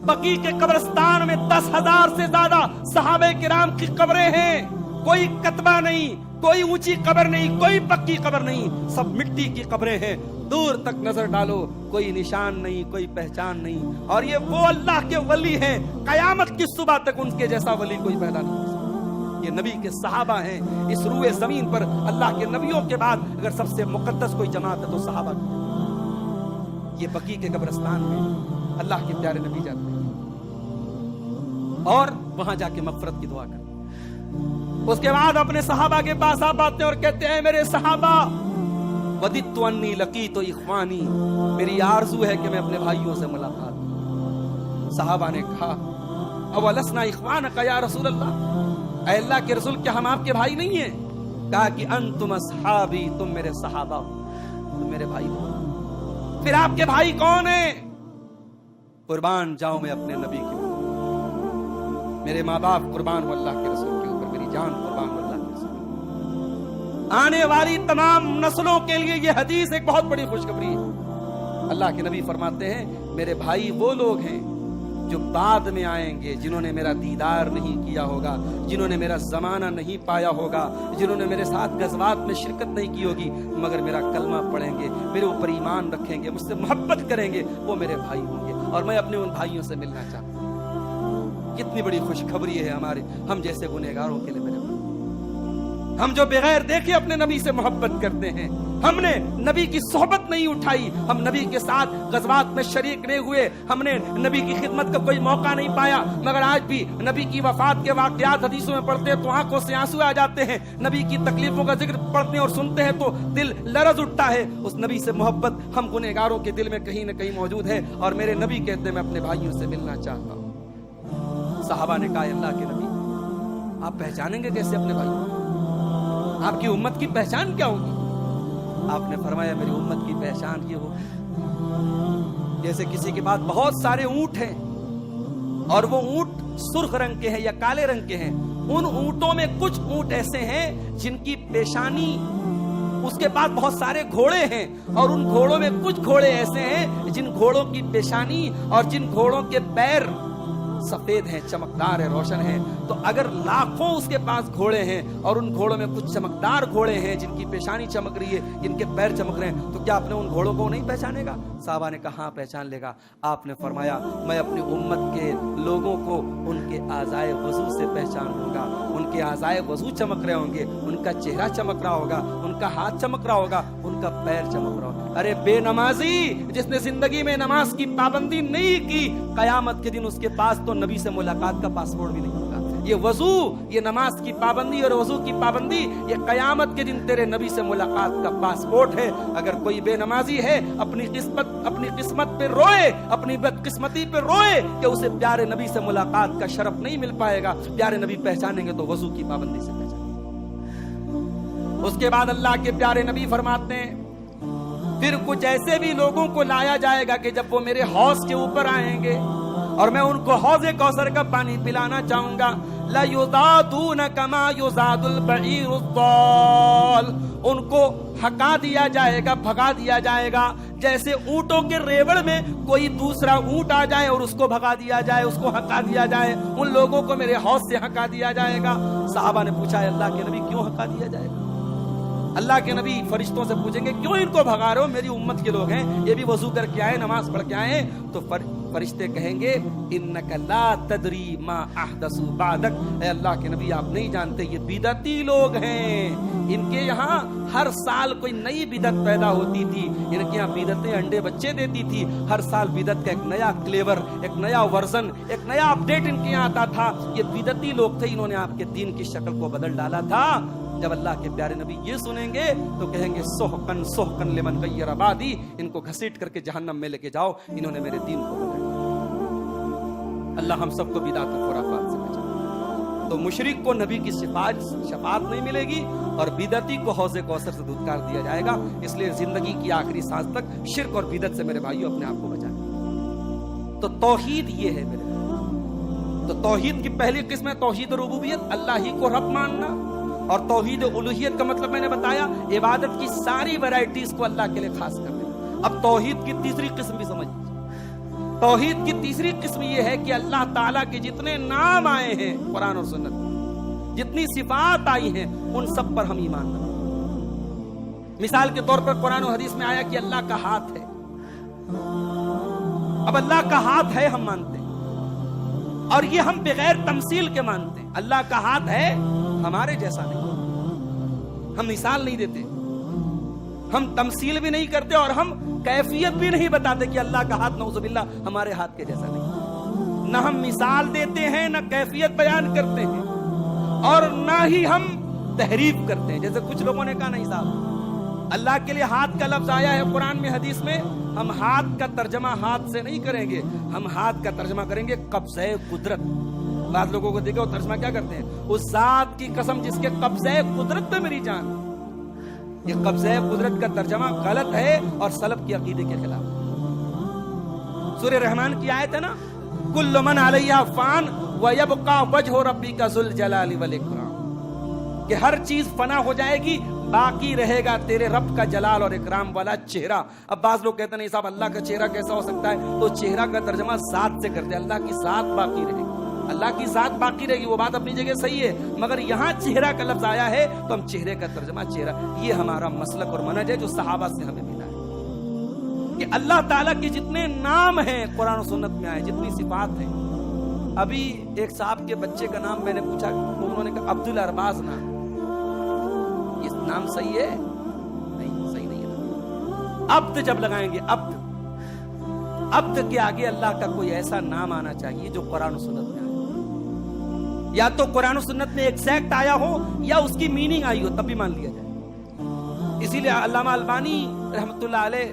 S1: بقیع کے قبرستان میں 10,000 سے زیادہ صحابہ کرام کی قبریں ہیں۔ کوئی کتبہ نہیں، کوئی اونچی قبر نہیں، کوئی پکی قبر نہیں، سب مٹی کی قبریں ہیں۔ دور تک نظر ڈالو، کوئی نشان نہیں، کوئی پہچان نہیں۔ اور یہ وہ اللہ کے ولی ہیں، قیامت کی صبح تک ان کے جیسا ولی کوئی پیدا نہیں ہو سکتا۔ یہ نبی کے صحابہ ہیں۔ اس روئے زمین پر اللہ کے نبیوں کے بعد اگر سب سے مقدس کوئی جماعت ہے تو صحابہ کی۔ یہ بقیع کے قبرستان میں اللہ کے پیارے نبی جاتے ہیں اور وہاں جا کے مغفرت کی دعا کرتے ہیں۔ اس کے بعد اپنے صحابہ کے پاس آپ آتے ہیں اور کہتے ہیں میرے صحابہ وددت انی لقیت اخوانی، میری آرزو ہے کہ میں اپنے بھائیوں سے ملاقات کروں۔ صحابہ نے کہا اولسنا اخوانک یا رسول اللہ، اے اللہ کے رسول کیا ہم آپ کے بھائی نہیں ہیں؟ کہا کہ انتم اصحابی، تم میرے صحابہ ہو، تم میرے بھائی ہو۔ پھر آپ کے بھائی کون ہیں؟ قربان جاؤں میں اپنے نبی کے اوپر، میرے ماں باپ قربان ہو اللہ کے رسول کے اوپر، میری جان قربان ہو اللہ کے رسول۔ آنے والی تمام نسلوں کے لیے یہ حدیث ایک بہت بڑی خوشخبری ہے۔ اللہ کے نبی فرماتے ہیں میرے بھائی وہ لوگ ہیں جو بعد میں آئیں گے، جنہوں نے میرا دیدار نہیں کیا ہوگا، جنہوں نے میرا زمانہ نہیں پایا ہوگا، جنہوں نے میرے ساتھ غزوات میں شرکت نہیں کی ہوگی، مگر میرا کلمہ پڑھیں گے، میرے اوپر ایمان رکھیں گے، مجھ سے محبت کریں گے، وہ میرے بھائی ہوں گے اور میں اپنے ان بھائیوں سے ملنا چاہتا ہوں۔ کتنی بڑی خوشخبری ہے ہمارے ہم جیسے گنہگاروں کے لیے میرے بھائی، ہم جو بغیر دیکھے اپنے نبی سے محبت کرتے ہیں۔ ہم نے نبی کی صحبت نہیں اٹھائی، ہم نبی کے ساتھ غزوات میں شریک نہیں ہوئے، ہم نے نبی کی خدمت کا کوئی موقع نہیں پایا، مگر آج بھی نبی کی وفات کے واقعات حدیثوں میں پڑھتے ہیں تو آنکھوں سے آنسو آ جاتے ہیں، نبی کی تکلیفوں کا ذکر پڑھتے ہیں اور سنتے ہیں تو دل لرز اٹھتا ہے۔ اس نبی سے محبت ہم گنہگاروں کے دل میں کہیں نہ کہیں موجود ہے، اور میرے نبی کہتے ہیں میں اپنے بھائیوں سے ملنا چاہتا ہوں۔ صحابہ نے کہا اللہ کے نبی آپ پہچانیں گے کیسے اپنے بھائیوں؟ آپ کی امت کی پہچان کیا ہوگی؟ آپ نے فرمایا میری امت کی پہچان یہ ہوگی جیسے کسی کے پاس بہت سارے اونٹ ہیں اور وہ اونٹ سرخ رنگ کے ہیں یا کالے رنگ کے ہیں، ان اونٹوں میں کچھ اونٹ ایسے ہیں جن کی پیشانی، اس کے پاس بہت سارے گھوڑے ہیں اور ان گھوڑوں میں کچھ گھوڑے ایسے ہیں جن گھوڑوں کی پیشانی اور جن گھوڑوں کے پیر سفید ہیں، چمکدار ہیں، روشن ہیں۔ تو اگر لاکھوں اس کے پاس گھوڑے ہیں اور ان گھوڑوں میں کچھ چمکدار گھوڑے ہیں جن کی پیشانی چمک رہی ہے، جن کے پیر چمک رہے ہیں، تو کیا اپنے ان گھوڑوں کو نہیں پہچانے گا؟ صحابہ نے کہا ہاں پہچان لے گا۔ آپ نے فرمایا میں اپنی امت کے لوگوں کو ان کے اعضائے وضو سے پہچان لوں گا، ان کے اعضائے وضو چمک رہے ہوں گے، ان کا چہرہ چمک رہا ہوگا، ان کا ہاتھ چمک رہا ہوگا، ان کا پیر چمک رہا ہوگا۔ ارے بے نمازی جس نے زندگی میں نماز کی پابندی نہیں کی، قیامت کے دن اس کے پاس تو نبی سے ملاقات کا پاسپورٹ بھی نہیں ہوگا۔ یہ وضو، یہ نماز کی پابندی اور وضو کی پابندی، یہ قیامت کے دن تیرے نبی سے ملاقات کا پاسپورٹ ہے۔ اگر کوئی بے نمازی ہے اپنی قسمت پہ روئے، اپنی بدقسمتی پہ روئے کہ اسے پیارے نبی سے ملاقات کا شرف نہیں مل پائے گا۔ پیارے نبی پہچانیں گے تو وضو کی پابندی سے پہچانیں گے۔ اس کے بعد اللہ کے پیارے نبی فرماتے ہیں پھر کچھ ایسے بھی لوگوں کو لایا جائے گا کہ جب وہ میرے حوض کے اوپر آئیں گے اور میں ان کو حوض کوثر کا پانی پلانا چاہوں گا، لا یزادون کما یزاد البعیر الضال، ان کو ہکا دیا جائے گا، بھگا دیا جائے گا، جیسے اونٹوں کے ریوڑ میں کوئی دوسرا اونٹ آ جائے اور اس کو بھگا دیا جائے، اس کو ہکا دیا جائے، ان لوگوں کو میرے حوض سے ہکا دیا جائے گا۔ صحابہ نے پوچھا اللہ کے نبی کیوں ہکا دیا جائے گا؟ اللہ کے نبی فرشتوں سے پوچھیں گے کیوں ان کو بھگا رہے ہو، میری امت کے لوگ ہیں، یہ بھی وضو کر کے آئے، نماز پڑھ کے آئے. تو فرشتے کہیں گے انک لا تدری ما احدثوا بعدک، اے اللہ کے نبی آپ نہیں جانتے یہ بدعتی لوگ ہیں، ان کے یہاں ہر سال کوئی نئی بدعت پیدا ہوتی تھی، ان کے یہاں بدعتیں انڈے بچے دیتی تھی، ہر سال بدعت کا ایک نیا کلیور، ایک نیا ورژن، ایک نیا اپڈیٹ ان کے یہاں آتا تھا. یہ بدعتی لوگ تھے، انہوں نے آپ کے دین کی شکل کو بدل ڈالا تھا. جب اللہ کے پیارے نبی یہ سنیں گے تو کہیں گے سحقن سحقن لمن غیر عبادی، ان کو گھسیٹ کر کے جہنم میں لے کے جاؤ، انہوں نے میرے دین کو بدل دیا. اللہ ہم سب کو بدعت و خرافات سے بچائے. تو مشرک کو نبی کی شفاعت نہیں ملے گی اور بدعتی کو حوض کوثر سے دودھکار دیا جائے گا. اس لیے زندگی کی آخری سانس تک شرک اور بدعت سے میرے بھائیوں اپنے آپ کو بچائیں. تو توحید یہ ہے میرے بھائی. تو توحید کی پہلی قسم ہے توحید ربوبیت، اللہ ہی کو رب ماننا. اور توحید الوہیت کا مطلب میں نے بتایا عبادت کی ساری ویرائٹیز کو اللہ کے لیے خاص کر دینا. اب توحید کی تیسری قسم بھی سمجھ لیجیے. توحید کی تیسری قسم یہ ہے کہ اللہ تعالیٰ کے جتنے نام آئے ہیں قرآن اور سنت میں، جتنی صفات آئی ہیں ان سب پر ہم ایمان رکھیں. مثال کے طور پر قرآن و حدیث میں آیا کہ اللہ کا ہاتھ ہے. اب اللہ کا ہاتھ ہے ہم مانتے ہیں، اور یہ ہم بغیر تمثیل کے مانتے ہیں. اللہ کا ہاتھ ہے، ہمارے جیسا نہیں. ہم مثال نہیں دیتے، ہم تمثیل بھی نہیں کرتے، اور ہم کیفیت بھی نہیں بتاتے کہ اللہ کا ہاتھ نعوذ باللہ ہمارے ہاتھ کے جیسا نہیں. نہ ہم مثال دیتے ہیں، نہ کیفیت بیان کرتے ہیں، اور نہ ہی ہم تحریف کرتے ہیں. جیسے کچھ لوگوں نے کہا نہیں صاحب اللہ کے لیے ہاتھ کا لفظ آیا ہے قرآن میں حدیث میں، ہم ہاتھ کا ترجمہ ہاتھ سے نہیں کریں گے، ہم ہاتھ کا ترجمہ کریں گے قبضہ قدرت. بعض لوگوں کو دیکھو ترجمہ کیا کرتے ہیں، اس ذات کی قسم جس کے قبضہ قدرت پہ میری جان. یہ قبضہ قدرت کا ترجمہ غلط ہے اور سلف کی عقیدے کے خلاف. سورہ رحمان کی آیت ہے نا، کل من علیہا فان ویبقى وجہ ربک ذو الجلال والاکرام، کہ ہر چیز فنا ہو جائے گی، باقی رہے گا تیرے رب کا جلال اور اکرام والا چہرہ. اب بعض لوگ کہتے ہیں نہیں صاحب اللہ کا چہرہ کیسا ہو سکتا ہے، تو چہرہ کا ترجمہ ذات سے کرتے ہیں. اللہ کی ذات باقی رہے گی، اللہ کی ذات باقی رہے گی، وہ بات اپنی جگہ صحیح ہے، مگر یہاں چہرہ کا لفظ آیا ہے تو ہم چہرے کا ترجمہ چہرہ. یہ ہمارا مسلک اور منہج ہے جو صحابہ سے ہمیں ملا ہے کہ اللہ تعالیٰ کے جتنے نام ہیں قرآن و سنت میں آئے، جتنی صفات ہیں. ابھی ایک صاحب کے بچے کا نام میں نے پوچھا، انہوں نے کہا عبدالارباز نام. یہ نام صحیح ہے؟ نہیں صحیح نہیں ہے. عبد جب لگائیں گے، عبد کے آگے اللہ کا کوئی ایسا نام آنا چاہیے جو قرآن و سنت میں آئے. یا تو قرآن و سنت میں ایگزیکٹ آیا ہو یا اس کی میننگ آئی ہو، تب بھی مان لیا جائے. اسی لیے علامہ البانی رحمۃ اللہ علیہ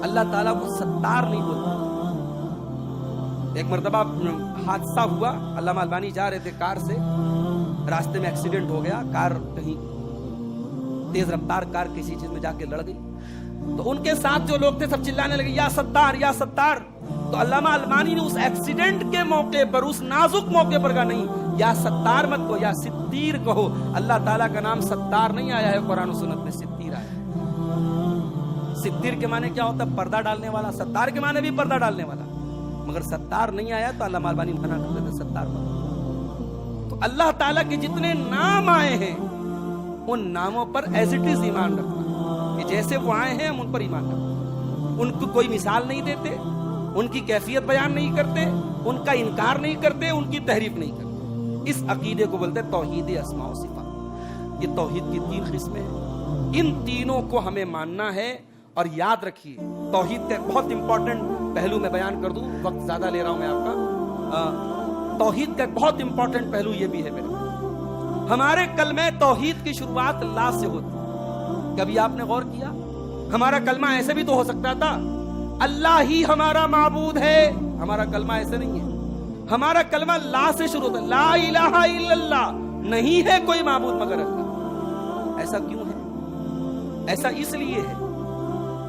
S1: اللہ تعالیٰ کو ستار نہیں بولتا. ایک مرتبہ حادثہ ہوا، علامہ البانی جا رہے تھے کار سے، راستے میں ایکسیڈنٹ ہو گیا، کار کہیں تیز رفتار کار کسی چیز میں جا کے لڑ گئی. تو ان کے ساتھ جو لوگ تھے سب چلانے لگے یا ستار یا ستار. تو علامہ البانی نے اس ایکسیڈنٹ کے موقع پر، اس نازک موقع پر کہا نہیں، یا ستار مت کہو یا ستیر کہو. اللہ تعالیٰ کا نام ستار نہیں آیا ہے قرآن و سنت میں، ستیر آیا ہے. ستیر کے معنی کیا ہوتا ہے؟ پردہ ڈالنے والا. ستار کے معنی بھی پردہ ڈالنے والا، مگر ستار نہیں آیا تو علامہ البانی منع کرتے تھے ستار مت. تو اللہ تعالیٰ کے جتنے نام آئے ہیں ان ناموں پر ایز اٹ از ایمان رکھنا، کہ جیسے وہ آئے ہیں ہم ان پر ایمان رکھنا. ان کو کوئی مثال نہیں دیتے، ان کی کیفیت بیان نہیں کرتے، ان کا انکار نہیں کرتے، ان کی تحریف نہیں کرتے. اس عقیدے کو بولتے ہیں توحید اسماء و صفات. یہ توحید کی 3 قسمیں ہیں، ان تینوں کو ہمیں ماننا ہے. اور یاد رکھیے توحید کا بہت امپورٹنٹ پہلو میں بیان کر دوں، وقت زیادہ لے رہا ہوں میں آپ کا. توحید کا بہت امپورٹنٹ پہلو یہ بھی ہے میرے، ہمارے کلمہ توحید کی شروعات لا سے ہوتی. کبھی آپ نے غور کیا؟ ہمارا کلمہ ایسے بھی تو ہو سکتا تھا، اللہ ہی ہمارا معبود ہے. ہمارا کلمہ ایسے نہیں ہے، ہمارا کلمہ لا سے شروع ہوتا ہے، لا الہ الا اللہ، نہیں ہے کوئی معبود مگر اللہ. ایسا کیوں ہے؟ ایسا اس لیے ہے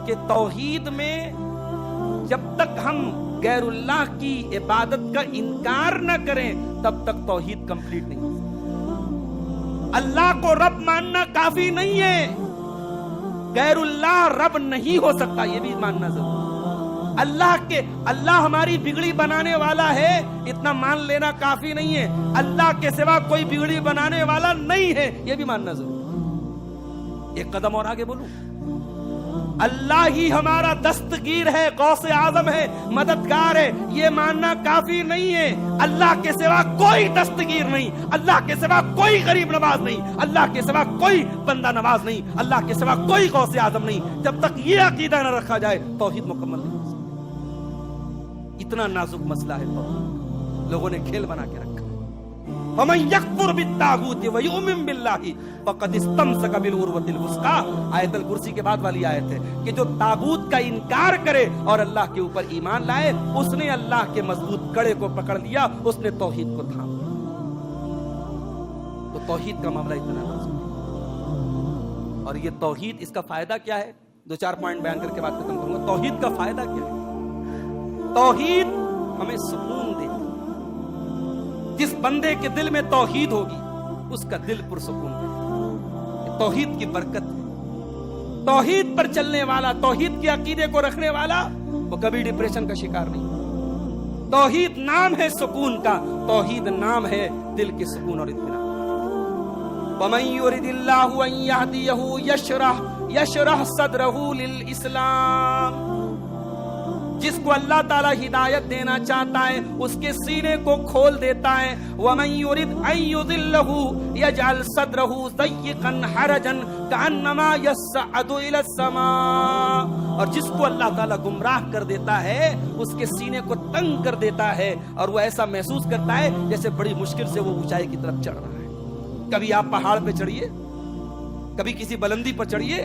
S1: کہ توحید میں جب تک ہم غیر اللہ کی عبادت کا انکار نہ کریں تب تک توحید کمپلیٹ نہیں ہے. اللہ کو رب ماننا کافی نہیں ہے، غیر اللہ رب نہیں ہو سکتا، یہ بھی ماننا ضروری. اللہ ہماری بگڑی بنانے والا ہے، اتنا مان لینا کافی نہیں ہے. اللہ کے سوا کوئی بگڑی بنانے والا نہیں ہے، یہ بھی ماننا ضروری. ایک قدم اور آگے بولوں، اللہ ہی ہمارا دستگیر ہے، غوث اعظم ہے، مددگار ہے، یہ ماننا کافی نہیں ہے۔ اللہ کے سوا کوئی دستگیر نہیں، اللہ کے سوا کوئی غریب نواز نہیں، اللہ کے سوا کوئی بندہ نواز نہیں، اللہ کے سوا کوئی غوث اعظم نہیں۔ جب تک یہ عقیدہ نہ رکھا جائے توحید مکمل نہیں ہو سکتی۔ اتنا نازک مسئلہ ہے توحید، لوگوں نے کھیل بنا کے رکھا۔ وَمَن يَكْفُرْ بِالطَّاغُوتِ وَيُؤْمِن بِاللَّهِ فَقَدِ اسْتَمْسَكَ بِالْعُرْوَةِ الْوُثْقَىٰ۔ آیت الکرسی کے بعد والی آیت ہے کہ جو طاغوت کا انکار کرے اور اللہ کے اوپر ایمان لائے، اس نے اللہ کے مضبوط کڑے کو پکڑ لیا، اس نے توحید کو تھام لیا۔ تو توحید کا معاملہ اتنا نازک ہے، اور یہ توحید، اس کا فائدہ کیا ہے؟ دو چار پوائنٹ بیان کر کے بات ختم کروں گا۔ توحید کا فائدہ کیا ہے؟ توحید ہمیں سکون دیتی ہے۔ جس بندے کے دل میں توحید ہوگی اس کا دل پرسکون ہے۔ توحید کی برکت ہے۔ توحید پر چلنے والا، توحید کے عقیدے کو رکھنے والا، وہ کبھی ڈپریشن کا شکار نہیں۔ توحید نام ہے سکون کا، توحید نام ہے دل کے سکون اور اطمینان۔ وَمَن يُرِدِ اللَّهُ أَن يَهْدِيَهُ يَشْرَحْ صَدْرَهُ لِلْإِسْلَامِ۔ جس کو اللہ تعالیٰ ہدایت دینا چاہتا ہے اس کے سینے کو کھول دیتا ہے۔ وَمَن يُرِدْ أَن يُضِلَّهُ يَجْعَلْ صَدْرَهُ ضَيِّقًا حَرَجًا كَأَنَّمَا يَصَّعَّدُ إِلَى السَّمَاءِ۔ اور جس کو اللہ تعالیٰ گمراہ کر دیتا ہے اس کے سینے کو تنگ کر دیتا ہے، اور وہ ایسا محسوس کرتا ہے جیسے بڑی مشکل سے وہ اونچائی کی طرف چڑھ رہا ہے۔ کبھی آپ پہاڑ پہ چڑھیے، کبھی کسی بلندی پر چڑھیے،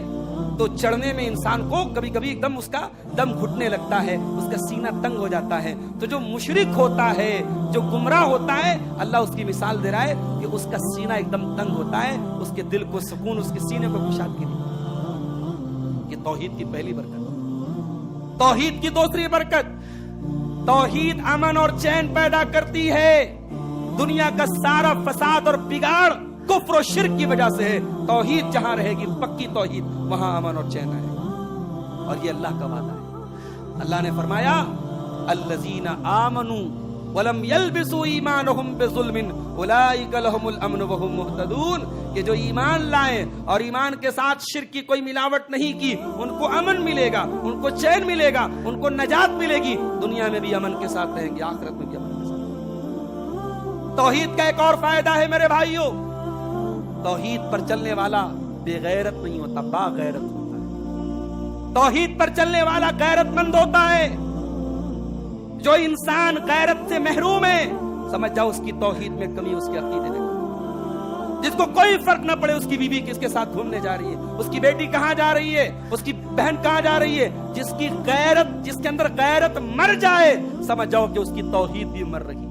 S1: تو چڑھنے میں انسان کو کبھی کبھی ایک دم اس کا دم گھٹنے لگتا ہے، اس کا سینہ تنگ ہو جاتا ہے۔ تو جو مشرک ہوتا ہے، جو گمراہ ہوتا ہے، اللہ اس کی مثال دے رہا ہے کہ اس کا سینہ ایک دم تنگ ہوتا ہے، اس کے دل کو سکون، اس کے سینے کو کشادگی دی۔ یہ توحید کی پہلی برکت۔ توحید کی دوسری برکت، توحید امن اور چین پیدا کرتی ہے۔ دنیا کا سارا فساد اور بگاڑ کفر و شرک کی وجہ سے ہے۔ توحید جہاں رہے گی، پکی توحید، وہاں امن اور چین آئے گا، اور یہ اللہ کا وعدہ ہے۔ اللہ نے فرمایا الذین آمنوا ولم يلبسوا ایمانہم بظلم اولئک لہم الامن وہم مہتدون، کہ جو ایمان لائے اور ایمان کے ساتھ شرک کی کوئی ملاوٹ نہیں کی، ان کو امن ملے گا، ان کو چین ملے گا، ان کو نجات ملے گی، دنیا میں بھی امن کے ساتھ رہیں گے، آخرت میں بھی امن کے ساتھ۔ توحید کا ایک اور فائدہ ہے میرے بھائیوں، توحید پر چلنے والا بے غیرت نہیں ہوتا، با غیرت ہوتا ہے۔ توحید پر چلنے والا غیرت مند ہوتا ہے۔ جو انسان غیرت سے محروم ہے، سمجھ جاؤ اس کی توحید میں کمی، اس کے عقیدے میں کمی۔ جس کو کوئی فرق نہ پڑے اس کی بیوی کس کے ساتھ گھومنے جا رہی ہے، اس کی بیٹی کہاں جا رہی ہے، اس کی بہن کہاں جا رہی ہے، جس کی غیرت، جس کے اندر غیرت مر جائے، سمجھ جاؤ کہ اس کی توحید بھی مر رہی ہے۔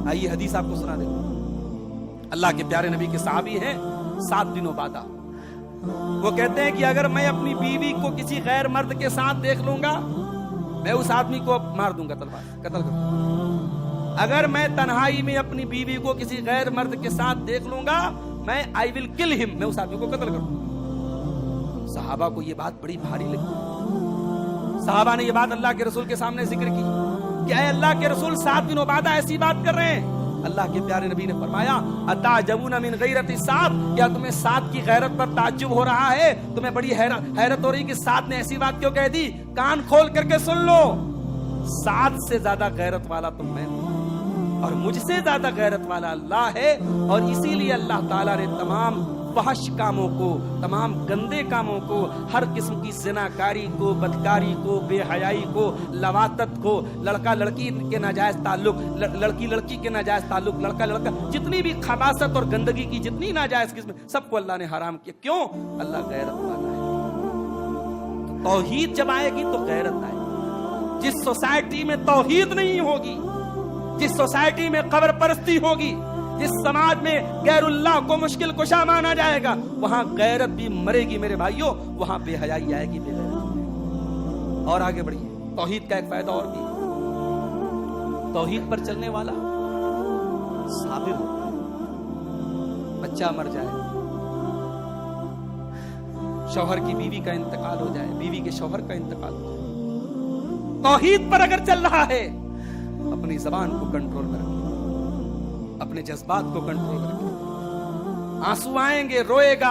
S1: آئیے حدیث آپ کو سنا دیتا ہوں۔ اللہ کے پیارے نبی کے صحابی ہیں 7 دنوں بعد، وہ کہتے ہیں کہ اگر میں اپنی بیوی کو کسی غیر مرد کے ساتھ دیکھ لوں گا، میں اس آدمی کو مار دوں گا، تلوار قتل کر دوں گا۔ اگر میں تنہائی میں اپنی بیوی کو کسی غیر مرد کے ساتھ دیکھ لوں گا، میں I will kill him، میں اس آدمی کو قتل کر دوں گا۔ صحابہ کو یہ بات بڑی بھاری لگی۔ صحابہ نے یہ بات اللہ کے رسول کے سامنے ذکر کی کہ اے اللہ کے رسول 7 دنوں بعد ایسی بات کر رہے ہیں۔ اللہ کے پیارے نبی نے فرمایا اتعجبون من غیرت سعد، کیا تمہیں سعد کی غیرت پر تعجب ہو رہا ہے؟ تمہیں بڑی حیرت ہو رہی کہ سعد نے ایسی بات کیوں کہہ دی؟ کان کھول کر کے سن لو، سعد سے زیادہ غیرت والا تو میں ہوں، اور مجھ سے زیادہ غیرت والا اللہ ہے، اور اسی لیے اللہ تعالیٰ نے تمام فحش کاموں کو، تمام گندے کاموں کو، ہر قسم کی زناکاری کو، بدکاری کو، بے حیائی کو، لواطت کو، لڑکا لڑکی کے ناجائز تعلق، لڑکی لڑکی کے ناجائز تعلق، لڑکا لڑکا، جتنی بھی خباثت اور گندگی کی جتنی ناجائز قسم، سب کو اللہ نے حرام کیا۔ کیوں؟ اللہ غیرت والا ہے۔ توحید جب آئے گی تو غیرت آئے گی۔ جس سوسائٹی میں توحید نہیں ہوگی، جس سوسائٹی میں قبر پرستی ہوگی، جس سماج میں غیر اللہ کو مشکل کشا مانا جائے گا، وہاں غیرت بھی مرے گی میرے بھائیوں، وہاں بے حیائی آئے گی، بے غیرت۔ اور آگے بڑھیے، توحید کا ایک فائدہ اور بھی، توحید پر چلنے والا صابر ہوتا ہے۔ بچہ مر جائے، شوہر کی بیوی کا انتقال ہو جائے، بیوی کے شوہر کا انتقال ہو جائے، توحید پر اگر چل رہا ہے، اپنی زبان کو کنٹرول میں رکھے، اپنے جذبات کو کنٹرول میں رکھے۔ آنسو آئیں گے، روئے گا،